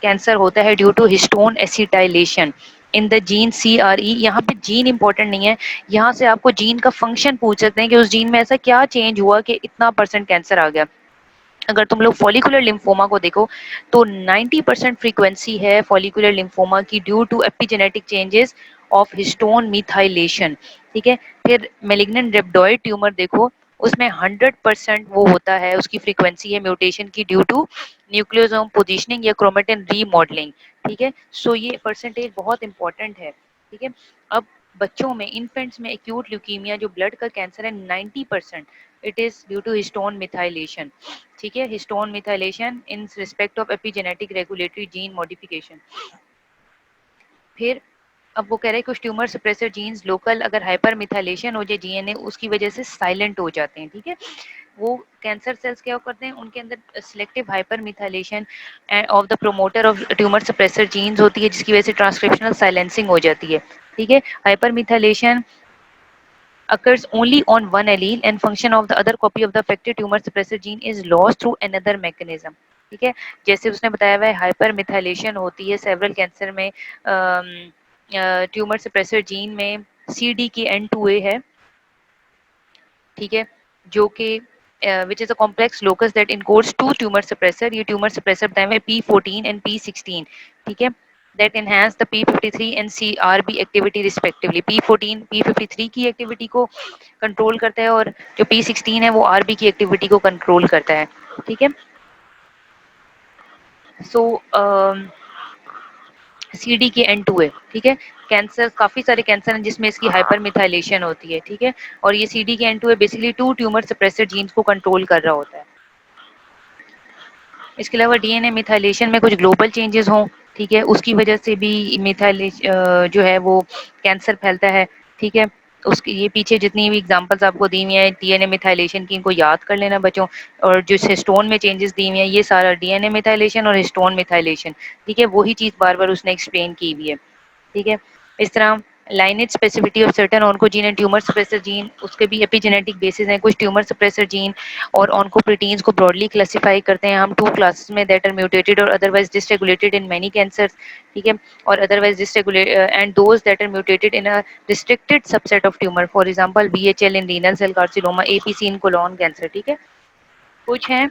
कैंसर होता है due to histone acetylation in the gene CRE। यहाँ पे जीन इंपॉर्टेंट नहीं है, यहाँ से आपको जीन का फंक्शन पूछ सकते हैं कि उस जीन में ऐसा क्या चेंज हुआ कि इतना परसेंट कैंसर आ गया। अगर तुम लोग फॉलिकुलर लिम्फोमा को देखो तो 90% फ्रीक्वेंसी है फॉलिकुलर लिम्फोमा की due to epigenetic changes of histone methylation, ठीक है। फिर मेलिग्नेंट रेप्डॉइड ट्यूमर देखो, उसमें 100% वो होता है, उसकी फ्रीक्वेंसी है म्यूटेशन की ड्यू टू न्यूक्लियोसोम पोजिशनिंग या क्रोमेटिन रीमॉडलिंग, ठीक है। सो ये परसेंटेज बहुत इंपॉर्टेंट है, ठीक है। अब बच्चों में, इन्फेंट्स में एक्यूट ल्यूकीमिया जो ब्लड का कैंसर है 90% it is due to histone methylation, ठीक है। Histone methylation in respect of epigenetic regulatory gene modification. फिर अब वो कह रहे हैं कुछ ट्यूमर सप्रेसर जीन्स लोकल अगर हाइपर मिथाइलेशन हो जाए जीएनए उसकी वजह से साइलेंट हो जाते हैं, ठीक है। वो कैंसर सेल्स क्या करते हैं, उनके अंदर selective hyper methylation of the promoter of tumour suppressor jeans होती है जिसकी वजह से ट्रांसक्रिप्शनल साइलेंसिंग हो जाती है, ठीक है। Hyper methylation occurs only on one allele and function of the other copy of the affected tumor suppressor gene is lost through another mechanism, ठीक है। जैसे उसने बताया हुआ है हाइपर मिथाइलेशन होती है सेवरल कैंसर में, ट्यूमर सप्रेसर जीन में CDKN2A है, ठीक है, जो कि which is a complex locus that encodes two tumour suppressor. ये ट्यूमर सप्रेसर बताए हुए P14 एंड P16, ठीक है, that enhance the P53 and CRB activity respectively। P14 P53 की एक्टिविटी को कंट्रोल करता है और जो P16 है वो RB की एक्टिविटी को कंट्रोल करता है, ठीक है। सो CDKN2A, ठीक है। कैंसर, काफी सारे कैंसर हैं जिसमें इसकी हाइपर मिथाइलेशन होती है, ठीक है। और ये CDKN2A basically two tumour suppressor genes को कंट्रोल कर रहा होता है। इसके अलावा डीएनए मिथाइलेशन में कुछ ग्लोबल चेंजेस हों, ठीक है, उसकी वजह से भी जो है वो कैंसर फैलता है, ठीक है। उसके ये पीछे जितनी भी एग्जांपल्स आपको दी हुई हैं डीएनए मिथाइलेशन की, इनको याद कर लेना बच्चों। और जो हिस्टोन में चेंजेस दी हुई हैं ये सारा डीएनए मिथाइलेशन और हिस्टोन मिथाइलेशन, ठीक है, वही चीज़ बार बार उसने एक्सप्लेन की हुई है, ठीक है। इस तरह lineage specificity of certain oncogene and tumour suppressor gene, उसके भी एपिजेनेटिक बेसिस हैं। कुछ ट्यूमर सप्रेसर जीन और ऑन्कोप्रोटीन्स को ब्रॉडली क्लासिफाई करते हैं हम टू क्लासेस में, दैट आर म्यूटेटेड और otherwise dysregulated in many cancers, ठीक है, और otherwise dysregulate and those that are mutated in a restricted subset of tumour, for example VHL in renal cell carcinoma, APC in colon cancer, ठीक है। कुछ हैं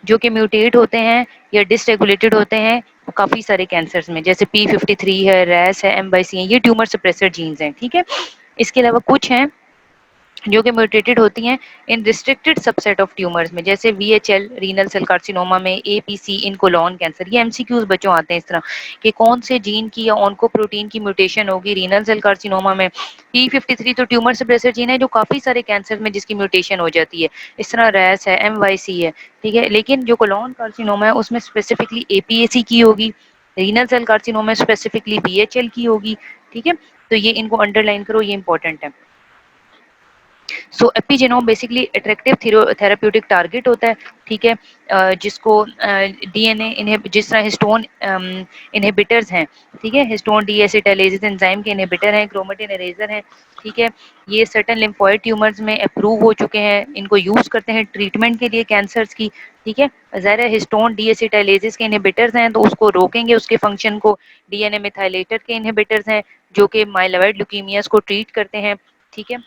जो कि म्यूटेट होते हैं या डिसरेगुलेटेड होते हैं काफी सारे कैंसर्स में, जैसे P53 है, रैस है, MYC है, ये ट्यूमर सप्रेसर जीन्स हैं, ठीक है। इसके अलावा कुछ हैं जो कि म्यूटेटेड होती हैं इन रिस्ट्रिक्टेड सबसेट ऑफ ट्यूमर्स में, जैसे VHL रीनल सेल कार्सिनोमा में, APC इन कोलोन कैंसर। ये MCQs बच्चों आते हैं इस तरह कि कौन से जीन की या ऑन्कोप्रोटीन की म्यूटेशन होगी रीनल सेल कार्सिनोमा में। P53 तो ट्यूमर सप्रेसर जीन है जो काफी सारे कैंसर में जिसकी म्यूटेशन हो जाती है, इस तरह रैस है, MYC है, ठीक है। लेकिन जो कोलोन कार्सिनोमा है उसमें स्पेसिफिकली APAC की होगी, रीनल सेल कार्सिनोमा में स्पेसिफिकली VHL की होगी, ठीक है। तो ये इनको अंडरलाइन करो, ये इंपॉर्टेंट है। सो एपिजेनोम बेसिकली अट्रैक्टिव थेराप्यूटिक टारगेट होता है, ठीक है, जिसको डीएनए जिस तरह हिस्टोन इनहिबिटर्स हैं, ठीक है, हिस्टोन डीएसिटाइलेजेस एंजाइम के इनहिबिटर हैं, क्रोमेटिन इरेजर हैं, ठीक है, ये सर्टेन लिम्फोइड ट्यूमर्स में अप्रूव हो चुके हैं, इनको यूज करते हैं ट्रीटमेंट के लिए कैंसर्स की, ठीक है। ज़ाहिर है हिस्टोन डीएसिटाइलेजेस के इनहिबिटर्स हैं तो उसको रोकेंगे उसके फंक्शन को, डीएनए मिथाइलेटर के इनहिबिटर्स हैं जो कि माइलोइड ल्यूकीमियास को ट्रीट करते हैं, ठीक है,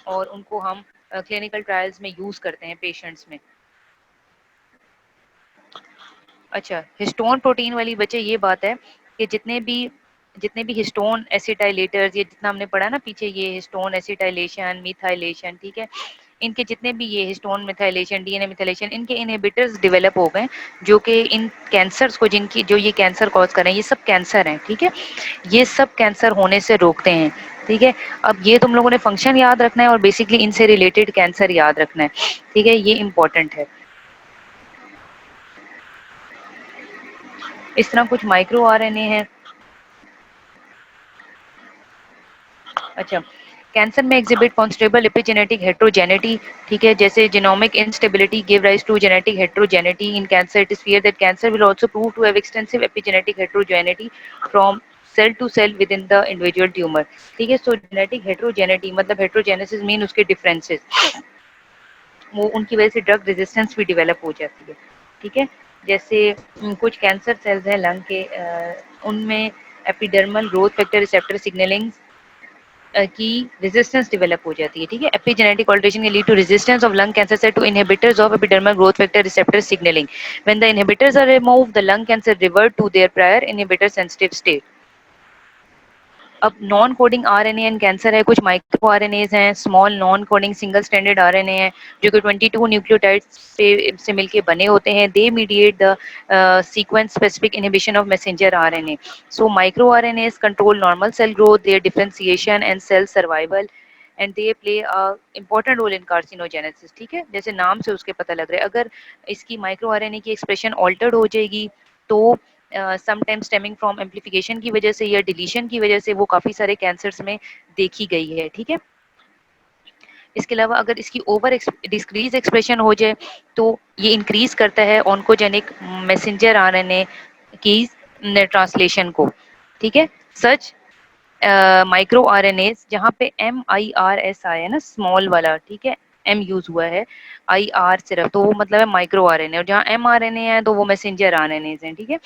और उनको हम क्लिनिकल ट्रायल्स में यूज करते हैं पेशेंट्स में। अच्छा, हिस्टोन प्रोटीन वाली बच्चे ये बात है कि जितने भी हिस्टोन एसिटाइलेटर्स, ये जितना हमने पढ़ा ना पीछे, ये हिस्टोन एसिटाइलेशन मिथाइलेशन, ठीक है, इनके जितने भी ये हिस्टोन मिथाइलेशन डीएनए मिथाइलेशन इनके इनहिबिटर्स डेवलप हो गए जो कि इन कैंसर्स को, जिनकी जो ये कैंसर कॉज कर रहे हैं, ये सब कैंसर हैं, ठीक है, ये सब कैंसर होने से रोकते हैं, ठीक है। अब ये तुम लोगों ने फंक्शन याद रखना है और बेसिकली इनसे रिलेटेड कैंसर याद रखना है, ठीक है, ये इंपॉर्टेंट है। इस तरह कुछ माइक्रो आरएनए है। अच्छा, कैंसर में एग्जिबिट कॉन्स्टेबल एपिजेनेटिक हेट्रोजेनिटी, ठीक है, जैसे genomic instability give rise to genetic heterogeneity in cancer, it is fear that cancer will also prove to have extensive epigenetic heterogeneity from cell to cell within the individual tumour, ठीक है। सो genetic heterogeneity मतलब हेट्रोजेनेसिस mean उसके differences, वो उनकी वजह से drug resistance भी develop हो जाती है, ठीक है। जैसे कुछ कैंसर सेल्स हैं लंग के, उनमें epidermal growth factor receptor signalling की रेजिस्टेंस डेवलप हो जाती है, ठीक है। Epigenetic alteration can lead to resistance of lung cancer cell to inhibitors of epidermal growth factor receptor signalling, when the inhibitors are removed the lung cancer revert to their prior inhibitor sensitive state. अब non coding RNA and cancer है, कुछ micro RNAs हैं, small non coding single standard RNA हैं जो कि 22 nucleotides से मिलके बने होते हैं, they mediate the sequence specific inhibition of messenger RNA. So micro RNAs control normal cell growth, their differentiation and cell survival and they play a important role in carcinogenesis, ठीक है, जैसे नाम से उसके पता लग रहा है। अगर इसकी माइक्रो आरएनए की एक्सप्रेशन ऑल्टर्ड हो जाएगी तो समटाइम स्टेमिंग फ्रॉम एम्प्लीफिकेशन की वजह से या डिलीशन की वजह से वो काफ़ी सारे कैंसर्स में देखी गई है, ठीक है। इसके अलावा अगर इसकी ओवर डिस्क्रीज एक्सप्रेशन हो जाए तो ये इंक्रीज करता है ऑन्कोजेनिक मैसेंजर आरएनए की ट्रांसलेशन को, ठीक है। सच माइक्रो आरएनएस जहाँ पे MIRS आया है ना स्मॉल वाला, ठीक है, M यूज हुआ है, IR सिर्फ, तो वो मतलब है माइक्रो आरएनए, और जहाँ mRNA है तो वो मैसेंजर आरएनए हैं, ठीक है।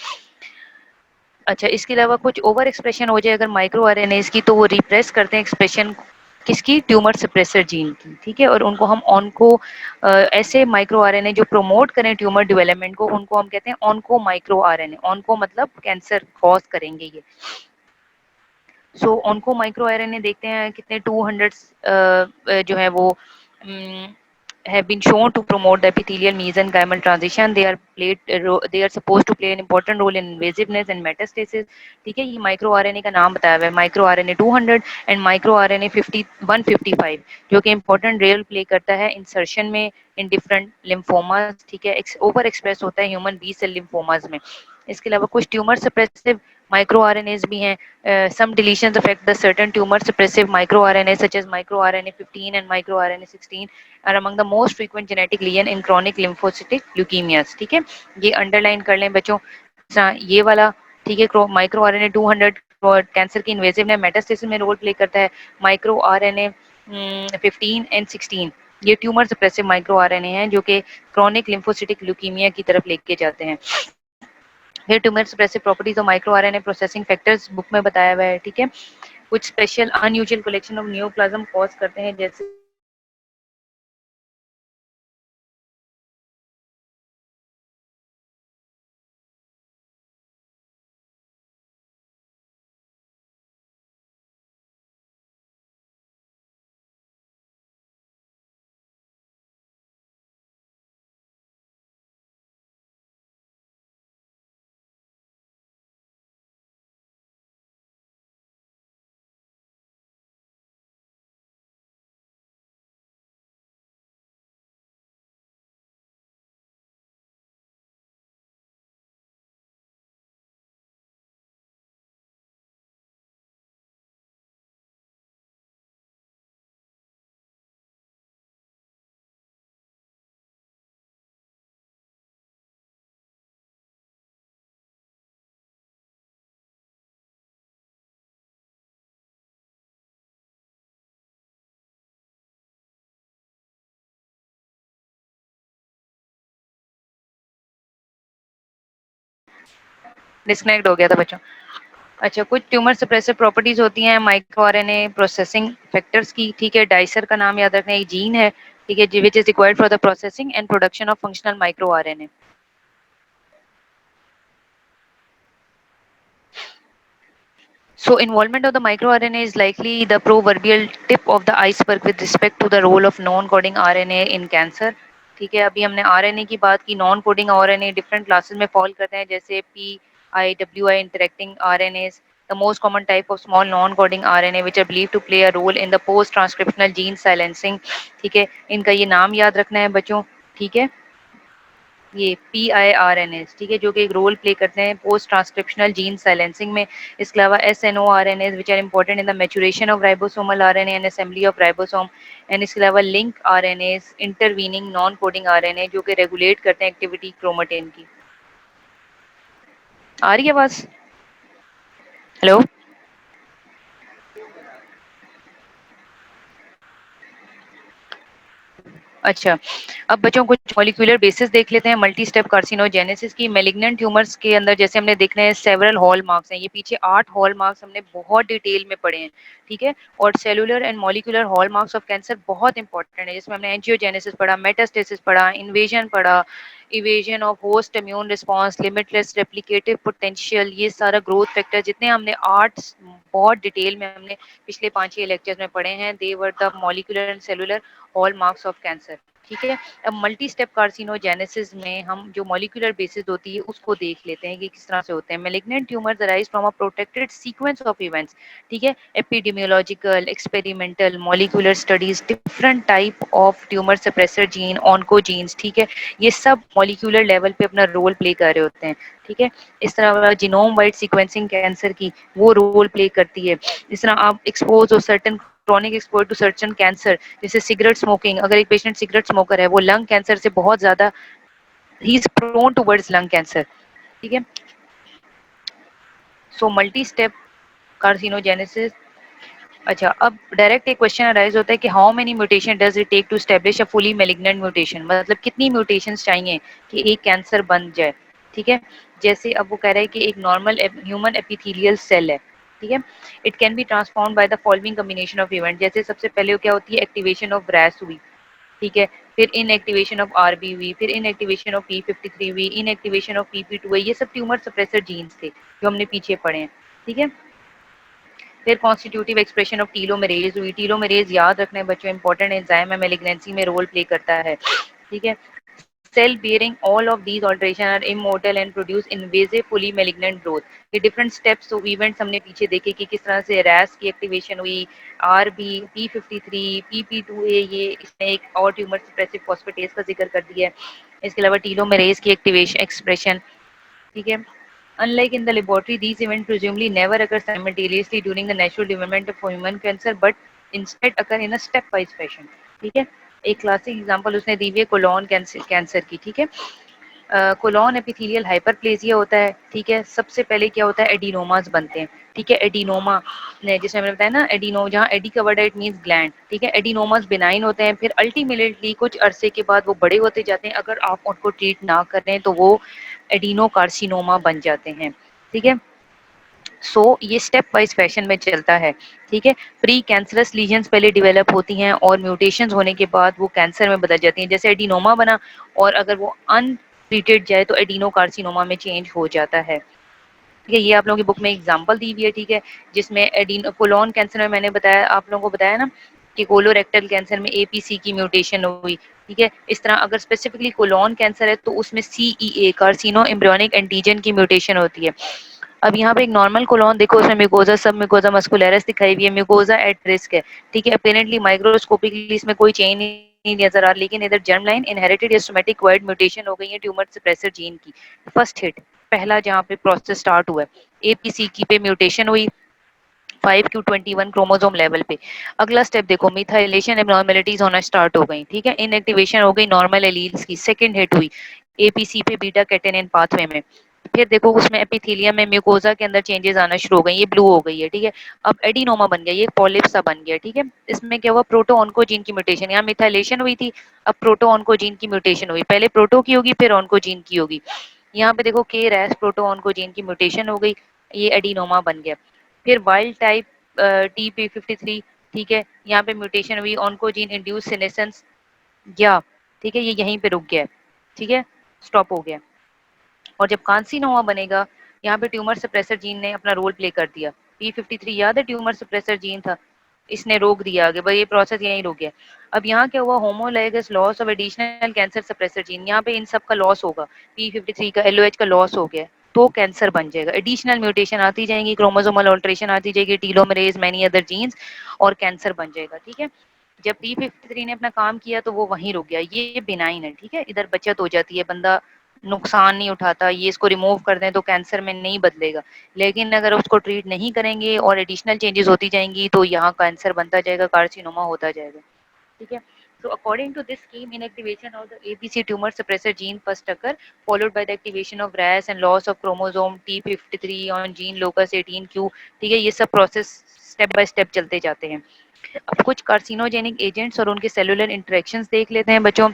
अच्छा, इसके अलावा कुछ ओवर एक्सप्रेशन हो जाए अगर माइक्रो आरएनएज की तो वो रिप्रेस करते हैं एक्सप्रेशन किसकी, ट्यूमर सप्रेसर जीन की, ठीक है, और उनको हम ऑनको ऐसे माइक्रो आरएनए जो प्रमोट करें ट्यूमर डेवलपमेंट को उनको हम कहते हैं ऑनको माइक्रो आरएनए, ऑनको मतलब कैंसर कॉज करेंगे ये। सो ऑनको माइक्रो आरएनए देखते हैं कितने 200 जो है वो have been shown to promote the epithelial mesenchymal transition. They are supposed to play an important role in invasiveness and metastasis, ठीक है। ये माइक्रो आरएनए का नाम बताया हुआ है, micro RNA 200 and micro RNA 155 जो कि इंपॉर्टेंट रोल प्ले करता है इंसर्शन में इन डिफरेंट लिम्फोमास, ठीक है, ओवर एक्सप्रेस होता है ह्यूमन बी सेल लिम्फोमास में। इसके अलावा कुछ ट्यूमर सप्रेसिव माइक्रो आरएनएज भी हैं, some deletions affect the certain tumor suppressive microRNA such as microRNA 15 and microRNA 16 are among the most frequent genetic lesion in chronic lymphocytic leukemias, ठीक है। ये underline कर लें बच्चों, ये वाला, ठीक है, माइक्रो आरएनए 200 कैंसर की इन्वेजिव ने मेटास्टेसिस में रोल प्ले करता है, माइक्रो आरएनए 15 एंड 16 ये ट्यूमर सप्रेसिव माइक्रो आरएनए हैं जो कि क्रॉनिक लिम्फोसिटिक ल्यूकीमिया की तरफ लेके जाते हैं। फिर tumour suppressive properties of micro RNA processing factors book में बताया हुआ है, ठीक है। कुछ special unusual collection of neoplasm cause करते हैं जैसे डिस्कनेक्ट हो गया था बच्चों। अच्छा, कुछ ट्यूमर सप्रेसर प्रॉपर्टीज होती हैं माइक्रो आरएनए प्रोसेसिंग फैक्टर्स की, ठीक है। डाइसर का नाम याद रखना, एक जीन है, ठीक है, which is required for the processing and production of functional micro RNA. So involvement of the microRNA is likely the proverbial tip of the iceberg with respect to the role of non-coding RNA in cancer। ठीक है, अभी हमने RNA की बात की, non coding RNA different classes में fall करते हैं, जैसे PIWI interacting RNS, the most common type of small non-coding RNA which are believed to play a role in the post-transcriptional gene silencing। ठीक है, इनका ये नाम याद रखना है बच्चों, ठीक है। ये PIRNAs, ठीक है, जो कि एक रोल प्ले करते हैं पोस्ट ट्रांसक्रिप्शनल जीन साइलेंसिंग में। इसके अलावा SNORNAs which are important in the maturation of ribosomal RNA and assembly of ribosome. And इसके अलावा link RNAs, intervening non coding RNA, जो कि रेगुलेट करते हैं एक्टिविटी क्रोमेटिन की। आ रही है आवाज? हेलो। अच्छा, अब बच्चों कुछ मॉलिक्यूलर बेसिस देख लेते हैं मल्टी स्टेप कार्सिनोजेनेसिस की। मैलिग्नेंट ट्यूमर्स के अंदर जैसे हमने देखना है सेवरल हॉल मार्क्स हैं, ये पीछे 8 हॉल मार्क्स हमने बहुत डिटेल में पढ़े हैं, ठीक है। और cellular and molecular hall marks of cancer बहुत इंपॉर्टेंट है, जिसमें हमने एंजियोजेनेसिस पढ़ा, मेटास्टेसिस पढ़ा, इन्वेजन पढ़ा, evasion of host immune response, limitless replicative potential, ये सारा ग्रोथ फैक्टर जितने हमने 8 बहुत डिटेल में हमने पिछले 5-6 लेक्चर्स में पढ़े हैं, they were the molecular and cellular hallmarks of cancer, ठीक है। अब मल्टी स्टेप कार्सिनोजेनेसिस में हम जो मॉलिक्यूलर बेसिस होती है उसको देख लेते हैं कि किस तरह से होते हैं। Malignant tumours arise from a protected sequence of events, ठीक है। Epidemiological, experimental, molecular studies, different type of tumour suppressor gene, oncogenes, ठीक है, ये सब मॉलिक्यूलर लेवल पे अपना रोल प्ले कर रहे होते हैं, ठीक है। इस तरह जीनोम वाइड सीक्वेंसिंग कैंसर की वो रोल प्ले करती है। इस तरह आप एक्सपोज हो certain chronic expose to certain cancer, जैसे सिगरेट स्मोकिंग, अगर एक पेशेंट सिगरेट स्मोकर है वो लंग कैंसर से बहुत ज्यादा ही is prone towards lung cancer, ठीक है। So multi step carcinogenesis. अच्छा, अब डायरेक्ट एक क्वेश्चन अराइज होता है कि how many mutation does it take to establish a fully malignant mutation, मतलब कितनी म्यूटेशंस चाहिए कि एक कैंसर बन जाए, ठीक है। जैसे अब वो कह रहा है कि एक नॉर्मल ह्यूमन एपिथेलियल सेल है, ठीक है, it can be transformed by the following combination of event. जैसे सबसे पहले क्या होती है, एक्टिवेशन ऑफ RAS हुई, ठीक है, फिर इनएक्टिवेशन ऑफ RB हुई, फिर इनएक्टिवेशन ऑफ P53 हुई, इनएक्टिवेशन ऑफ PP2 हुई, ये सब ट्यूमर सप्रेसर जीन्स थे जो हमने पीछे पढ़े हैं, ठीक है। फिर कॉन्स्टिट्यूटिव एक्सप्रेशन ऑफ टीलोमेरेज हुई। टीलोमेरेज याद रखना है बच्चों, इंपॉर्टेंट एंजाइम है, मैलिग्नेंसी में रोल प्ले करता है, ठीक है। Cell bearing all of these alteration are immortal and produce invasive fully malignant growth। ये डिफरेंट स्टेप्स ऑफ इवेंट्स हमने पीछे देखे कि किस तरह से RAS की एक्टिवेशन हुई, RB, P53, PP2A, ये इसने एक और ट्यूमर सप्रेसिव फॉस्फेटेज का जिक्र कर दिया है। इसके अलावा टीलोमेरेज की एक्टिवेशन एक्सप्रेशन, ठीक है। Unlike in the laboratory, these events presumably never occur simultaneously during the natural development of human cancer, but instead occur in a stepwise fashion, ठीक है। एक क्लासिक एग्जांपल उसने दी हुई है कोलोन कैंसर की, ठीक है। कोलोन एपिथेलियल हाइपरप्लेजिया होता है, ठीक है। सबसे पहले क्या होता है, एडिनोमास बनते हैं, ठीक है। एडिनोमा ने जिसमें मैंने बताया ना, एडिनो जहाँ एडी कवर्ड है इट मींस ग्लैंड, ठीक है। एडिनोमास बिनाइन होते हैं, फिर अल्टीमेटली कुछ अरसे के बाद वो बड़े होते जाते हैं, अगर आप उनको ट्रीट ना करें तो वो एडिनो कार्सिनोमा बन जाते हैं, ठीक है। सो ये स्टेप वाइज फैशन में चलता है, ठीक है। प्री कैंसरस लीजन्स पहले डेवलप होती हैं और म्यूटेशंस होने के बाद वो कैंसर में बदल जाती हैं, जैसे एडिनोमा बना और अगर वो अनट्रीटेड जाए तो एडिनो कार्सिनोमा में चेंज हो जाता है, ठीक है। ये आप लोगों की बुक में एग्जांपल दी हुई है, ठीक है, जिसमें एडिनो कोलोन कैंसर में मैंने बताया, आप लोगों को बताया ना कि कोलोरेक्टल कैंसर में APC की म्यूटेशन हुई, ठीक है। इस तरह अगर स्पेसिफिकली कोलोन कैंसर है तो उसमें CEA कार्सिनो एम्ब्रियोनिक एंटीजन की म्यूटेशन होती है। अब यहाँ पे एक नॉर्मल कोलोन देखो, उसमें म्यूकोजा सब म्यूकोजा मस्कुलरस दिखाई हुई है, म्यूकोजा एट रिस्क है, ठीक है। अपेरेंटली माइक्रोस्कोपिकली इसमें कोई चेंज नहीं नजर आ रहा, लेकिन इधर जर्म लाइन इनहेरिटेड या सोमेटिक वाइड म्यूटेशन हो गई है ट्यूमर सप्रेसर जीन की। फर्स्ट हिट, पहला जहाँ पे प्रोसेस स्टार्ट हुआ है, APC की पे म्यूटेशन हुई 5q21 क्रोमोसोम लेवल पे। अगला स्टेप देखो, मिथाइलेशन एबनॉर्मेलिटीज होना स्टार्ट हो गई, ठीक है। इनएक्टिवेशन हो गई नॉर्मल एलील्स की। सेकंड हिट हुई APC पे बीटा कैटेनिन पाथवे में। फिर देखो उसमें एपिथेलियम में म्यूकोजा के अंदर चेंजेस आना शुरू हो गई, ये ब्लू हो गई है, ठीक है। अब एडिनोमा बन गया, ये पॉलिप सा बन गया, ठीक है। इसमें क्या हुआ, प्रोटो ऑन्कोजीन की म्यूटेशन, यहाँ मिथाइलेशन हुई थी, अब प्रोटो ऑन्कोजीन की म्यूटेशन हुई, पहले प्रोटो की होगी फिर ऑन्कोजीन की होगी, यहाँ पे देखो KRAS प्रोटोऑन्कोजीन की म्यूटेशन हो गई, ये एडिनोमा बन गया। फिर वाइल्ड टाइप TP53, ठीक है, यहाँ पे म्यूटेशन हुई, ऑन्कोजीन इंड्यूस सेनेसेंस गया, ठीक है, ये यहीं पे रुक गया, ठीक है, स्टॉप हो गया। और जब कार्सिनोमा बनेगा, यहाँ पे ट्यूमर सप्रेसर जीन ने अपना रोल प्ले कर दिया। P53 याद है ट्यूमर सप्रेसर जीन था, इसने रोक दिया आगे, भाई ये प्रोसेस यहीं रुक गया। अब यहाँ क्या हुआ, homozygous loss of additional cancer suppressor gene, यहाँ पे इन सब का लॉस होगा, P53 का LOH का लॉस हो गया, तो कैंसर बन जाएगा। एडिशनल म्यूटेशन आती जाएंगी, क्रोमोसोमल ऑल्ट्रेशन आती जाएगी, टीलोमरेज मैनी अदर जीन्स, और कैंसर बन जाएगा, ठीक है। जब P53 ने अपना काम किया तो वो वहीं रुक गया, ये बिनाइन है, ठीक है, इधर बचत हो जाती है, बंदा नुकसान नहीं उठाता, ये इसको रिमूव कर दें तो कैंसर में नहीं बदलेगा। लेकिन अगर उसको ट्रीट नहीं करेंगे और एडिशनल चेंजेस होती जाएंगी तो यहाँ कैंसर बनता जाएगा, कार्सिनोमा होता जाएगा, ठीक है। So according to this scheme, inactivation of the ABC tumor suppressor gene first occur, followed by the activation of RAS and loss of chromosome T53 on gene locus 18q, ठीक है, ये सब प्रोसेस स्टेप बाय स्टेप चलते जाते हैं। अब कुछ carcinogenic agents और उनके सेलुलर इंटरेक्शंस देख लेते हैं बच्चों।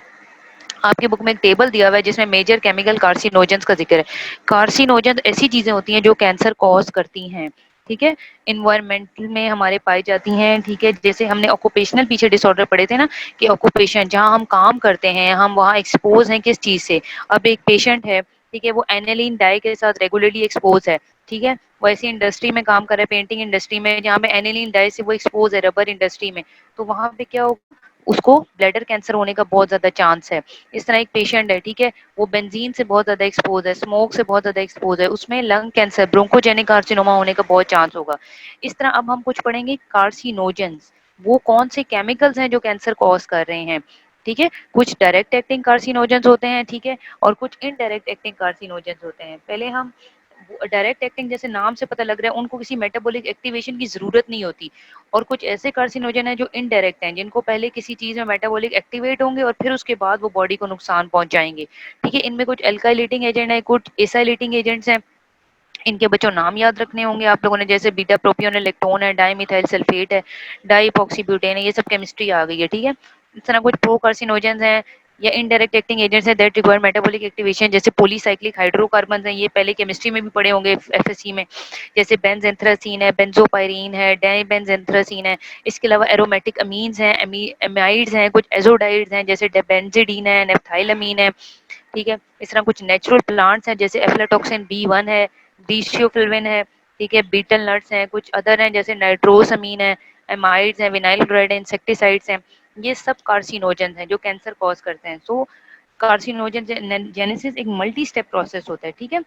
आपकी बुक में एक टेबल दिया हुआ है जिसमें मेजर केमिकल कार्सिनोजेंस का जिक्र है। कार्सिनोजेंस ऐसी चीजें होती हैं जो कैंसर कॉज करती हैं, ठीक है, इन्वायरमेंटल में हमारे पाई जाती हैं, ठीक है। जैसे हमने ऑक्यूपेशनल पीछे डिसऑर्डर पढ़े थे ना, कि ऑक्यूपेशन जहाँ हम काम करते हैं, हम वहाँ एक्सपोज हैं किस चीज से। अब एक पेशेंट है, ठीक है, वो एनिलीन डाई के साथ रेगुलरली एक्सपोज है, ठीक है, वो ऐसी इंडस्ट्री में काम कर रहा है, पेंटिंग इंडस्ट्री में, जहाँ पे एनिलीन डाई से वो एक्सपोज है, रबर इंडस्ट्री में, तो वहां पे क्या होगा, उसको ब्लैडर कैंसर होने का बहुत ज्यादा चांस है। इस तरह एक पेशेंट है, ठीक है, वो बेंजीन से बहुत ज्यादा एक्सपोज है, स्मोक से बहुत ज्यादा एक्सपोज है, उसमें लंग कैंसर ब्रोंकोजेनिक कार्सिनोमा होने का बहुत चांस होगा। इस तरह अब हम कुछ पढ़ेंगे कार्सिनोजेंस, वो कौन से केमिकल्स हैं जो कैंसर कॉज कर रहे हैं, ठीक है। कुछ डायरेक्ट एक्टिंग कार्सिनोजेंस होते हैं, ठीक है, और कुछ इनडायरेक्ट एक्टिंग कार्सिनोजेंस होते हैं। पहले हम डायरेक्ट एक्टिंग, जैसे नाम से पता लग रहा है, उनको किसी मेटाबॉलिक एक्टिवेशन की जरूरत नहीं होती। और कुछ ऐसे कार्सिनोजन है जो इनडायरेक्ट हैं, जिनको पहले किसी चीज में मेटाबॉलिक एक्टिवेट होंगे और फिर उसके बाद वो बॉडी को नुकसान पहुंचाएंगे, ठीक है। इनमें कुछ एल्काइलेटिंग एजेंट है, कुछ एसाइलेटिंग एजेंट्स हैं। इनके बच्चों नाम याद रखने होंगे आप लोगों ने, जैसे बीटा प्रोपियोन है, लेक्टोन है, डाइमिथाइल सल्फेट है, डाइऑक्सीब्यूटेन है, ये सब केमिस्ट्री आ गई है, ठीक है। इस तरह कुछ प्रो कार्सिनोजेंस हैं या इनडायरेक्ट एक्टिंग एजेंट्स हैं दैट रिक्वायर मेटाबॉलिक एक्टिवेशन, जैसे पॉलीसाइक्लिक हाइड्रोकार्बन हैं, ये पहले केमिस्ट्री में भी पढ़े होंगे एफएससी में, जैसे बेंजेंथ्रासीन है, बेंजोपायरीन है, डाइबेंजेंथ्रासीन है। इसके अलावा एरोमेटिक अमीन्स हैं, एमाइड्स हैं, कुछ एजोडाइड्स हैं, जैसे बेंजिडीन है, नेफ्थाइलमीन है, ठीक है। इस तरह कुछ नेचुरल प्लांट्स हैं, जैसे एफ्लाटॉक्सिन B1 है, डिशियोफ्लुविन है, ठीक है, बीटल नट्स हैं, कुछ अदर हैं जैसे नाइट्रोसमीन है, एमाइड्स हैं, विनाइल क्लोराइड, इंसेक्टिसाइड्स हैं। ये सब कार्सिनोजेंस हैं जो कैंसर कॉज करते हैं। सो कार्सिनोजन जेनेसिस एक मल्टी स्टेप प्रोसेस होता है, ठीक है।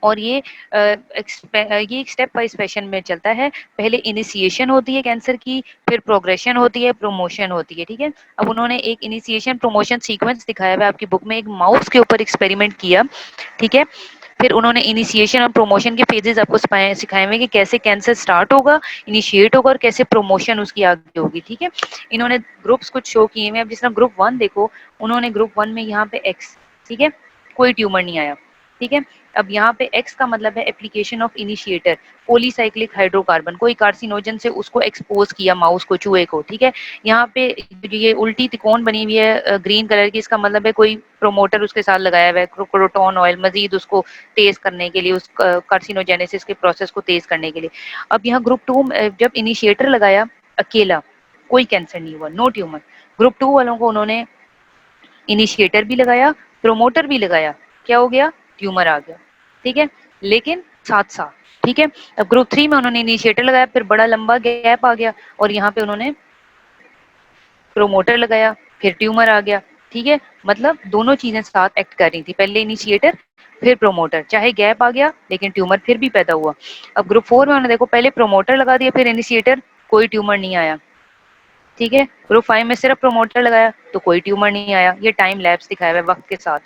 और ये ये एक स्टेप बाय फैशन में चलता है। पहले इनिशिएशन होती है कैंसर की, फिर प्रोग्रेशन होती है, प्रमोशन होती है, ठीक है। अब उन्होंने एक इनिशिएशन प्रमोशन सीक्वेंस दिखाया हुआ है आपकी बुक में, एक माउस के ऊपर एक्सपेरिमेंट किया, ठीक है। फिर उन्होंने इनिशिएशन और प्रमोशन के फेजेस आपको सिखाए हुए कि कैसे कैंसर स्टार्ट होगा, इनिशिएट होगा, और कैसे प्रमोशन उसकी आगे होगी, ठीक है। इन्होंने ग्रुप्स कुछ शो किए हुए हैं। अब जिस तरह ग्रुप 1 देखो, उन्होंने ग्रुप 1 में यहाँ पे एक्स, ठीक है, कोई ट्यूमर नहीं आया, ठीक है। अब यहाँ पे एक्स का मतलब है application of initiator, polycyclic hydrocarbon, कोई कार्सिनोजन से उसको एक्सपोज किया, माउस को, चूहे को, ठीक है। यहाँ पे ये उल्टी तिकोन बनी हुई है ग्रीन कलर की, इसका मतलब है कोई प्रोमोटर उसके साथ लगाया हुआ है, क्रोटोन ऑयल, मजीद उसको तेज करने के लिए, उस कार्सिनोजेनेसिस के प्रोसेस को तेज करने के लिए। अब यहाँ ग्रुप 2 जब इनिशिएटर लगाया अकेला, कोई कैंसर नहीं हुआ, नो ट्यूमर। ग्रुप 2 वालों को उन्होंने इनिशिएटर भी लगाया, प्रोमोटर भी लगाया, क्या हो गया, ट्यूमर आ गया, ठीक है, लेकिन साथ साथ, ठीक है। अब ग्रुप 3 में उन्होंने इनिशिएटर लगाया, फिर बड़ा लंबा गैप आ गया, और यहाँ पे उन्होंने प्रोमोटर लगाया, फिर ट्यूमर आ गया, ठीक है। मतलब दोनों चीजें साथ एक्ट कर रही थी, पहले इनिशिएटर फिर प्रोमोटर, चाहे गैप आ गया लेकिन ट्यूमर फिर भी पैदा हुआ। अब ग्रुप 4 में उन्होंने देखो, पहले प्रोमोटर लगा दिया, फिर इनिशिएटर, कोई ट्यूमर नहीं आया, ठीक है। ग्रुप 5 में सिर्फ प्रोमोटर लगाया तो कोई ट्यूमर नहीं आया। ये टाइम लैप्स दिखाया हुआ है वक्त के साथ।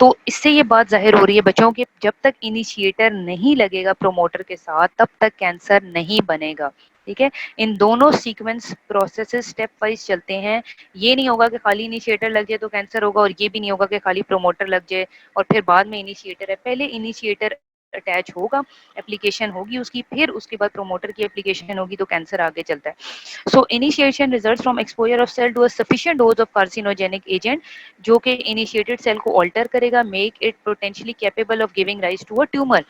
तो इससे ये बात जाहिर हो रही है बच्चों की, जब तक इनिशिएटर नहीं लगेगा प्रोमोटर के साथ, तब तक कैंसर नहीं बनेगा, ठीक है। इन दोनों सीक्वेंस प्रोसेसेस स्टेप वाइज चलते हैं। ये नहीं होगा कि खाली इनिशिएटर लग जाए तो कैंसर होगा, और ये भी नहीं होगा कि खाली प्रोमोटर लग जाए और फिर बाद में इनिशिएटर है। पहले इनिशिएटर अटैच होगा, एप्लीकेशन होगी उसकी, फिर उसके बाद प्रोमोटर की एप्लीकेशन होगी तो कैंसर आगे चलता है। So initiation results from exposure of cell to a sufficient dose of carcinogenic agent, जो कि इनिशिएटेड सेल को ऑल्टर करेगा, make it potentially capable of giving rise to a tumour.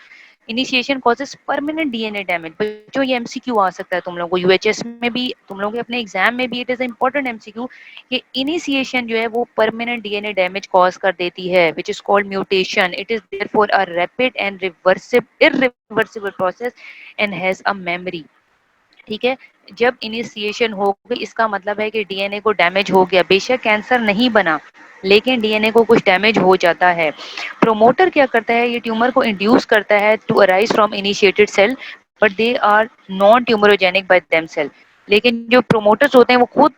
Initiation causes permanent DNA damage. बच्चों ये MCQ आ सकता है तुम लोगों को, यूएचएस में भी, तुम लोगों के अपने एग्जाम में भी, इट इज इंपॉर्टेंट एमसीक्यू कि इनिशिएशन जो है वो परमानेंट डीएनए डैमेज कॉज कर देती है, which is called mutation. It is therefore a rapid and reversible irreversible process and has a memory. ठीक है, जब इनिशिएशन हो गई इसका मतलब है कि डीएनए को डैमेज हो गया, बेशक कैंसर नहीं बना लेकिन डीएनए को कुछ डैमेज हो जाता है। प्रोमोटर क्या करता है, ये ट्यूमर को इंड्यूस करता है to arise from initiated cell, but they are non tumorigenic by themself. लेकिन जो प्रोमोटर्स होते हैं वो खुद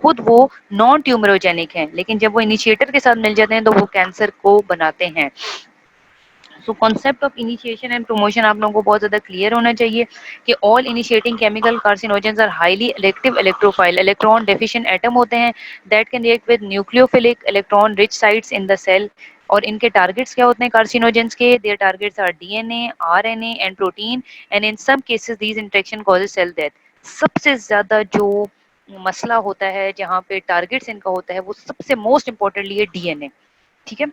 खुद वो नॉन ट्यूमरोजेनिक हैं, लेकिन जब वो इनिशिएटर के साथ मिल जाते हैं तो वो कैंसर को बनाते हैं। So concept of initiation and promotion आप लोगों को बहुत ज्यादा क्लियर होना चाहिए कि all initiating chemical carcinogens are highly elective electrophile, electron deficient atom होते हैं that can react with nucleophilic electron rich sites in the cell. और इनके टारगेट्स क्या होते हैं कार्सिनोजेंस के, their targets are DNA, RNA and protein, and in some cases these interaction causes cell death. सबसे ज्यादा जो मसला होता है जहाँ पे टारगेट्स इनका होता है वो सबसे मोस्ट इंपॉर्टेंटली है डीएनए। ठीक है,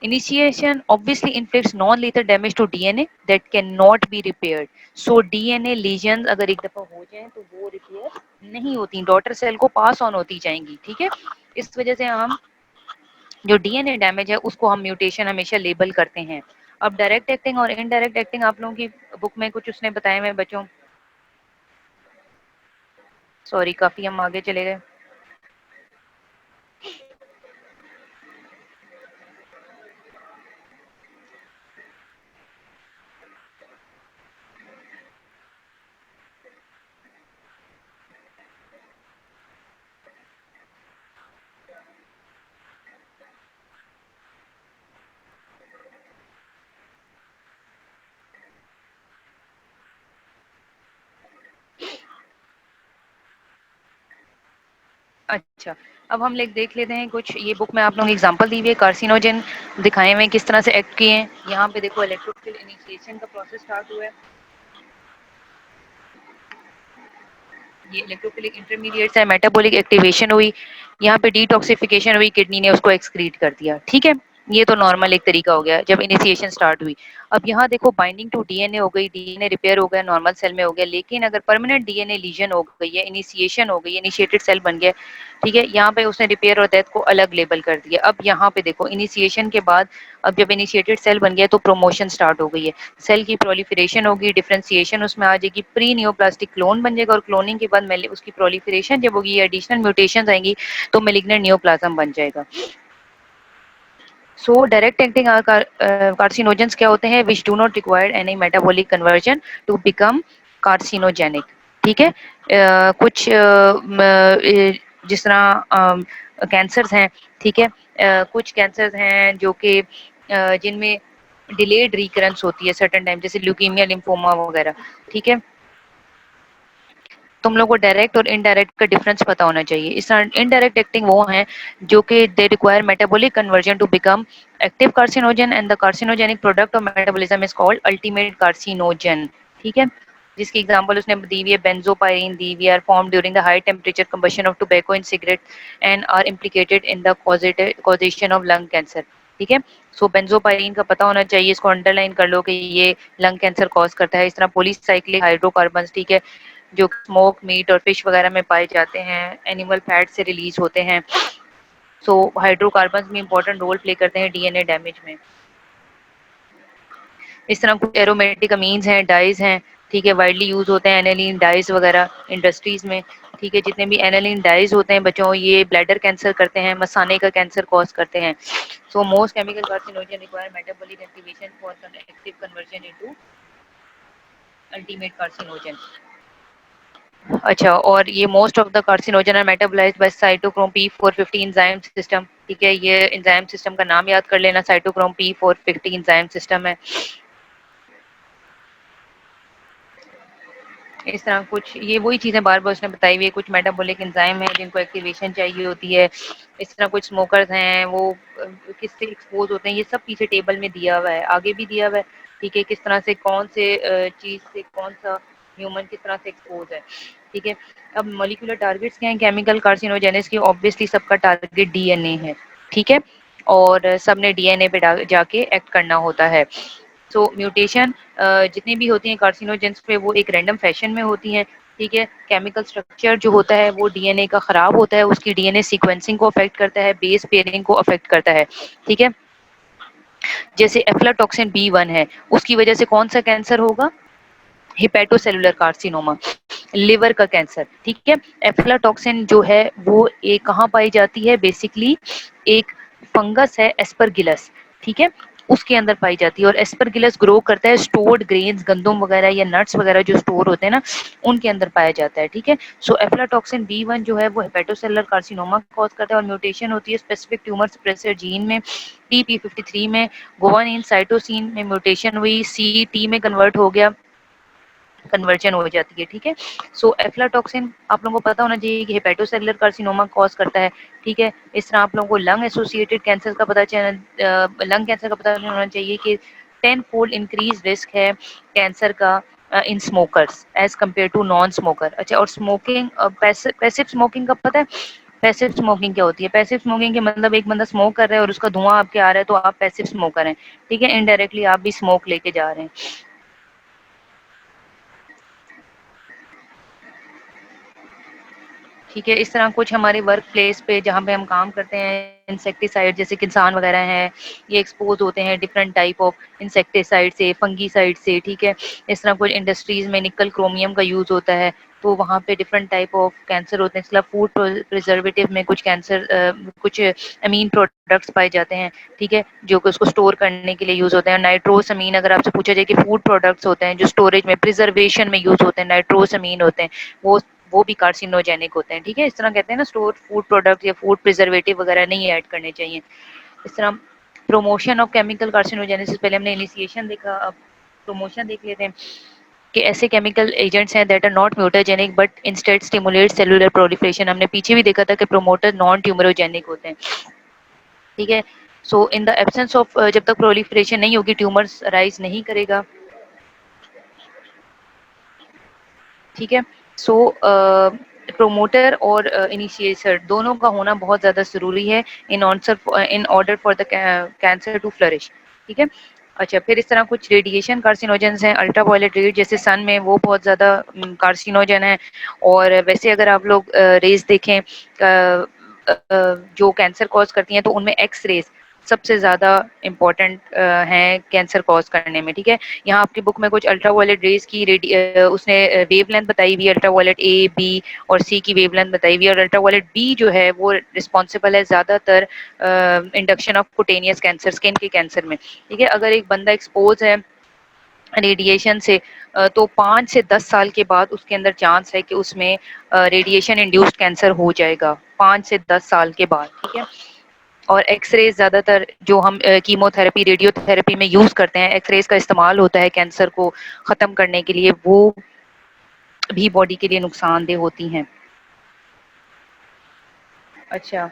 initiation obviously inflicts non-lethal damage to DNA that cannot be repaired. So DNA lesions अगर एक दफा हो जाए तो वो रिपेयर नहीं होती, डॉटर सेल को पास ऑन होती जाएंगी। ठीक है, इस वजह से हम जो डीएनए डैमेज है उसको हम म्यूटेशन हमेशा लेबल करते हैं। अब डायरेक्ट एक्टिंग और इनडायरेक्ट एक्टिंग आप लोगों की बुक में कुछ उसने बताए हुए बच्चों, सॉरी काफी हम आगे चले गए। अच्छा, अब हम लोग देख लेते हैं कुछ, ये बुक में आप लोगों को एग्जांपल दी हुई है, कार्सिनोजन दिखाए हुए हैं किस तरह से एक्ट किए हैं। यहाँ पे देखो इलेक्ट्रोफिल इनिशिएशन का प्रोसेस स्टार्ट हुआ है, ये इलेक्ट्रोफिलिक इंटरमीडिएट्स है, मेटाबॉलिक एक्टिवेशन हुई, यहाँ पे डिटॉक्सिफिकेशन हुई, किडनी ने उसको एक्सक्रीट कर दिया। ठीक है, ये तो नॉर्मल एक तरीका हो गया जब इनिशिएशन स्टार्ट हुई। अब यहाँ देखो बाइंडिंग टू डीएनए हो गई, डीएनए रिपेयर हो गया, नॉर्मल सेल में हो गया, लेकिन अगर परमानेंट डीएनए लीजन हो गई है, इनिशिएशन हो गई, इनिशिएटेड सेल बन गया, ठीक है, यहाँ पे उसने रिपेयर और डेथ को अलग लेबल कर दिया। अब यहाँ पे देखो इनिशिएशन के बाद अब जब इनिशिएटेड सेल बन गया तो प्रमोशन स्टार्ट हो गई है, सेल की प्रोलिफरेशन होगी, डिफरेंशिएशन उसमें आ जाएगी, प्री नियोप्लास्टिक क्लोन बन जाएगा, और क्लोनिंग के बाद उसकी प्रोलिफरेशन जब होगी, एडिशनल म्यूटेशन आएंगी तो मेलिग्नेंट नियोप्लाज्म बन जाएगा। सो डायरेक्ट एक्टिंग कार्सिनोजेंस क्या होते हैं, which do not require any metabolic conversion to become carcinogenic. ठीक है, कुछ जिस तरह कैंसर्स हैं, ठीक है, कुछ कैंसर्स हैं जो कि जिनमें डिलेड रिकरेंस होती है सर्टेन टाइम, जैसे ल्यूकीमिया, लिम्फोमा वगैरह। ठीक है, तुम लोग को डायरेक्ट और इनडायरेक्ट का डिफरेंस पता होना चाहिए। इस इनडायरेक्ट एक्टिंग वो है जो कि they require metabolic conversion to become active carcinogen, and the carcinogenic product of metabolism is called ultimate carcinogen. ठीक है, जिसकी एग्जांपल उसने दी हुई है, बेंजोपायरीन दी हुई है, form during the high temperature combustion of tobacco in cigarette and are implicated in the causation of lung cancer. ठीक है, सो बेंजोपायरीन का पता होना चाहिए, इसको अंडरलाइन कर लो कि ये लंग कैंसर कॉज करता है। इस तरह पॉलीसाइक्लिक हाइड्रोकार्बन्स, ठीक है, जो स्मोक मीट और फिश वगैरह में पाए जाते हैं, एनिमल फैट से रिलीज होते हैं। सो हाइड्रोकार्बन्स भी इंपॉर्टेंट रोल प्ले करते हैं डीएनए डैमेज में। इस तरह कुछ एरोमेटिक अमीन्स हैं, डाइज हैं, ठीक है, वाइडली यूज होते हैं एनालिन डाइज वगैरह इंडस्ट्रीज में। ठीक है, जितने भी एनालिन डाइज होते हैं बच्चों, ये ब्लैडर कैंसर करते हैं, मसाने का कैंसर कॉज करते हैं। So most chemical carcinogen require metabolic activation for active conversion into ultimate carcinogen. अच्छा, और ये most of the carcinogen are metabolized by cytochrome P450 enzyme system. ठीक है, ये एंजाइम सिस्टम का नाम याद कर लेना, साइटोक्रोम P450 एंजाइम सिस्टम है। इस तरह कुछ ये वही चीज़ें बार-बार उसने बताई हुई है, कुछ मेटाबॉलिक एंजाइम है जिनको एक्टिवेशन चाहिए होती है। इस तरह कुछ स्मोकर्स हैं वो किससे एक्सपोज़ होते हैं, ये सब पीछे टेबल में दिया हुआ है, आगे भी दिया हुआ है, ठीक है? किस तरह से कौन से चीज़ से कौन-सा ह्यूमन किस तरह से एक्सपोज़ है, ठीक है? अब मॉलिक्यूलर टारगेट्स क्या हैं केमिकल कार्सिनोजेनेस की, ऑब्वियसली सबका टारगेट डीएनए है, ठीक है? और सबने डीएनए पे जाके एक्ट करना होता है। सो म्यूटेशन जितनी भी होती हैं कार्सिनोजेंस पे वो एक रैंडम फैशन में होती हैं, ठीक है? केमिकल स्ट्रक्चर जो होता है वो डीएनए का खराब होता है, उसकी डीएनए सीक्वेंसिंग को अफेक्ट करता है, बेस पेयरिंग को अफेक्ट करता है, ठीक है? जैसे एफ्लाटॉक्सिन बी1 है, उसकी वजह से कौन सा कैंसर होगा? हिपेटोसेलुलर कार्सिनोमा, लिवर का कैंसर, ठीक है? एफ्लाटॉक्सिन जो है वो कहाँ पाई जाती है? बेसिकली एक फंगस है एस्परगिलस, ठीक है? उसके अंदर पाई जाती है और एस्परगिलस ग्रो करता है स्टोर्ड ग्रेन्स, गंदम वगैरह या नट्स वगैरह जो स्टोर होते हैं ना, उनके अंदर पाया जाता है, ठीक है? सो एफ्लाटॉक्सिन बी1 जो है वो हेपेटोसेलुलर कार्सिनोमा कॉज करता है और म्यूटेशन होती है स्पेसिफिक ट्यूमर सप्रेसर जीन में, TP53 में, गुआनिन साइटोसिन में म्यूटेशन हुई, CT में कन्वर्ट हो गया, कन्वर्जन हो जाती है, ठीक है? सो एफ्लाटॉक्सिन आप लोगों को पता होना चाहिए कि हेपेटोसेलुलर कार्सिनोमा कॉज करता है, ठीक है? इस तरह आप लोगों को लंग एसोसिएटेड कैंसर का लंग कैंसर का पता होना चाहिए कि 10 फोल्ड इंक्रीज रिस्क है कैंसर का in smokers as compare to non smoker. अच्छा, और स्मोकिंग पैसिव स्मोकिंग का पता है? पैसिव स्मोकिंग क्या होती है? पैसिव स्मोकिंग के मतलब एक बंदा स्मोक कर रहा है और उसका धुआं आपके आ रहा है तो आप पैसिव स्मोकर हैं, ठीक है? इनडायरेक्टली आप भी स्मोक लेके जा रहे हैं, ठीक है? इस तरह कुछ हमारे वर्क प्लेस पे जहाँ पे हम काम करते हैं, इंसेक्टिसाइड जैसे किसान वगैरह हैं, ये एक्सपोज होते हैं डिफरेंट टाइप ऑफ इंसेक्टिसाइड से, फंगीसाइड से, ठीक है? इस तरह कुछ इंडस्ट्रीज में निकल क्रोमियम का यूज होता है, तो वहाँ पे डिफरेंट टाइप ऑफ कैंसर होते हैं। इसके अलावा फूड प्रिजर्वेटिव में कुछ कैंसर कुछ अमीन प्रोडक्ट्स पाए जाते हैं, ठीक है? जो कि उसको स्टोर करने के लिए यूज होते हैं। नाइट्रोस अमीन, अगर आपसे पूछा जाए कि फूड प्रोडक्ट्स होते हैं जो स्टोरेज में प्रिजर्वेशन में यूज होते हैं, नाइट्रोस अमीन होते हैं, वो भी कार्सिनोजेनिक होते हैं, ठीक है? इस तरह कहते हैं ना स्टोर फूड प्रोडक्ट या फूड प्रिजर्वेटिव वगैरह नहीं ऐड करने चाहिए। इस तरह प्रमोशन ऑफ केमिकल कार्सिनोजेनेसिस, पहले हमने इनिशिएशन देखा, अब प्रमोशन देख लेते हैं कि ऐसे केमिकल एजेंट्स हैं that are not mutagenic but instead stimulate cellular proliferation. हमने पीछे भी देखा था कि प्रोमोटर नॉन ट्यूमरोजेनिक होते हैं, ठीक है? सो इन द एब्सेंस ऑफ जब तक प्रोलिफरेशन नहीं होगी ट्यूमर्स राइज नहीं करेगा, ठीक है? सो प्रोमोटर और इनिशिएटर दोनों का होना बहुत ज़्यादा ज़रूरी है in order for the cancer to flourish, ठीक है? अच्छा, फिर इस तरह कुछ रेडिएशन कार्सिनोजेंस हैं, अल्ट्रावायलेट रेज जैसे सन में वो बहुत ज़्यादा कार्सिनोजन है। और वैसे अगर आप लोग रेज देखें जो कैंसर कॉज करती हैं तो उनमें एक्स रेज सबसे ज़्यादा इम्पोर्टेंट हैं कैंसर कॉज करने में, ठीक है? यहाँ आपकी बुक में कुछ अल्ट्रावायलेट रेज की उसने वेवलेंथ बताई हुई है, अल्ट्रावायलेट ए, बी और सी की वेवलेंथ बताई हुई है, और अल्ट्रावायलेट बी जो है वो रिस्पॉन्सिबल है ज़्यादातर induction of cutaneous cancer, skin के कैंसर में, ठीक है? अगर एक बंदा एक्सपोज है रेडिएशन से तो 5 से 10 साल के बाद उसके अंदर चांस है कि उसमें रेडिएशन इंड्यूस्ड कैंसर हो जाएगा, 5 से 10 साल के बाद, ठीक है? और एक्सरेज ज़्यादातर जो हम कीमोथेरेपी, रेडियोथेरेपी में यूज़ करते हैं, एक्सरेज का इस्तेमाल होता है कैंसर को ख़त्म करने के लिए, वो भी बॉडी के लिए नुकसानदेह होती हैं। अच्छा,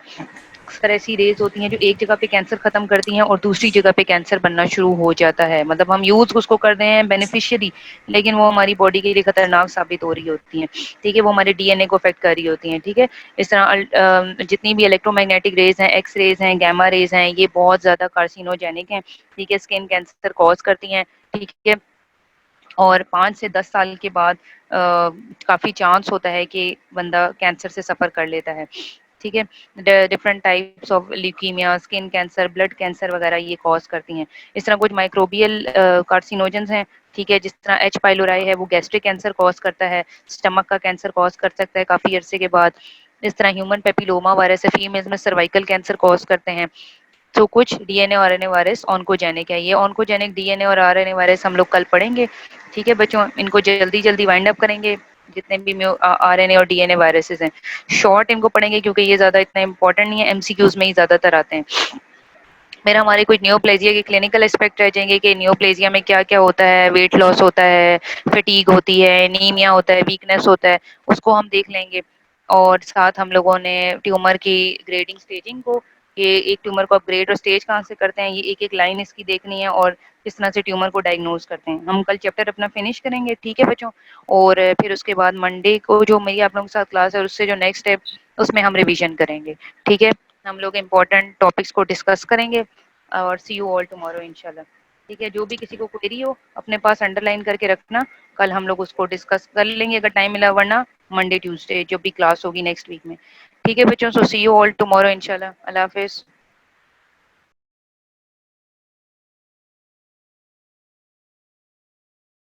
अक्सर ऐसी रेज़ होती हैं जो एक जगह पे कैंसर ख़त्म करती हैं और दूसरी जगह पे कैंसर बनना शुरू हो जाता है। मतलब हम यूज़ उसको कर रहे हैं बेनिफिशियरी, लेकिन वो हमारी बॉडी के लिए खतरनाक साबित हो रही होती हैं, ठीक है? वो हमारे डीएनए को अफ़ेक्ट कर रही होती हैं, ठीक है? इस तरह जितनी भी इलेक्ट्रोमैग्नेटिक रेज़ हैं, एक्स रेज़ हैं, गामा रेज़ हैं, ये बहुत ज़्यादा कार्सिनोजेनिक हैं, ठीक है? स्किन कैंसर कॉज़ करती हैं, ठीक है? और 5 से 10 साल के बाद काफ़ी चांस होता है कि बंदा कैंसर से सफ़र कर लेता है, ठीक है? Different types of leukaemia, skin cancer, blood cancer वगैरह ये कॉज़ करती हैं। इस तरह कुछ माइक्रोबियल कार्सिनोजेंस हैं, ठीक है? जिस तरह एच पाइलोराई है वो गैस्ट्रिक कैंसर कॉज़ करता है, स्टमक का कैंसर कॉज़ कर सकता है काफ़ी अरसे के बाद। इस तरह ह्यूमन पेपिलोमा वायरस है, फीमेल्स में सर्वाइकल कैंसर कॉज़ करते हैं। तो कुछ डीएनए और आरएनए वायरस ऑन्कोजेनिक है। ये ऑन्कोजेनिक डीएनए और आरएनए वायरस हम लोग कल पढ़ेंगे, ठीक है बच्चों? इनको जल्दी-जल्दी वाइंड अप करेंगे, जितने भी आरएनए और डीएनए वायरसेस हैं। शॉर्ट इनको पढ़ेंगे क्योंकि ये ज़्यादा इतना इम्पोर्टेंट नहीं है, एमसीक्यूज़ में ही ज़्यादातर आते हैं। फिर हमारे कुछ नियोप्लेजिया के क्लिनिकल एस्पेक्ट रह जाएँगे कि नियोप्लेजिया में क्या-क्या होता है, वेट लॉस होता है, फटीग होती है, एनीमिया होता है, वीकनेस होता है, उसको हम देख लेंगे। और साथ हम लोगों ने ट्यूमर की ग्रेडिंग स्टेजिंग को, ये एक ट्यूमर को आप ग्रेड और स्टेज कहाँ से करते हैं, ये एक-एक लाइन इसकी देखनी है और किस तरह से ट्यूमर को डायग्नोज़ करते हैं। हम कल चैप्टर अपना फिनिश करेंगे, ठीक है बच्चों? और फिर उसके बाद मंडे को जो मेरी आप लोगों के साथ क्लास है, उससे जो नेक्स्ट है, उसमें हम रिवीजन करेंगे, ठीक है? हम लोग इम्पोर्टेंट टॉपिक्स को डिस्कस करेंगे और सी यू ऑल टुमारो इंशाल्लाह। ठीक है, जो भी किसी को क्वेरी हो अपने पास अंडरलाइन करके रखना, कल हम लोग उसको डिस्कस कर लेंगे अगर टाइम मिला, वरना मंडे ट्यूसडे जो भी क्लास होगी नेक्स्ट वीक में। ठीक है बच्चों, सो सी यू ऑल टुमारो इंशाल्लाह। अल्लाह हाफ़िज़।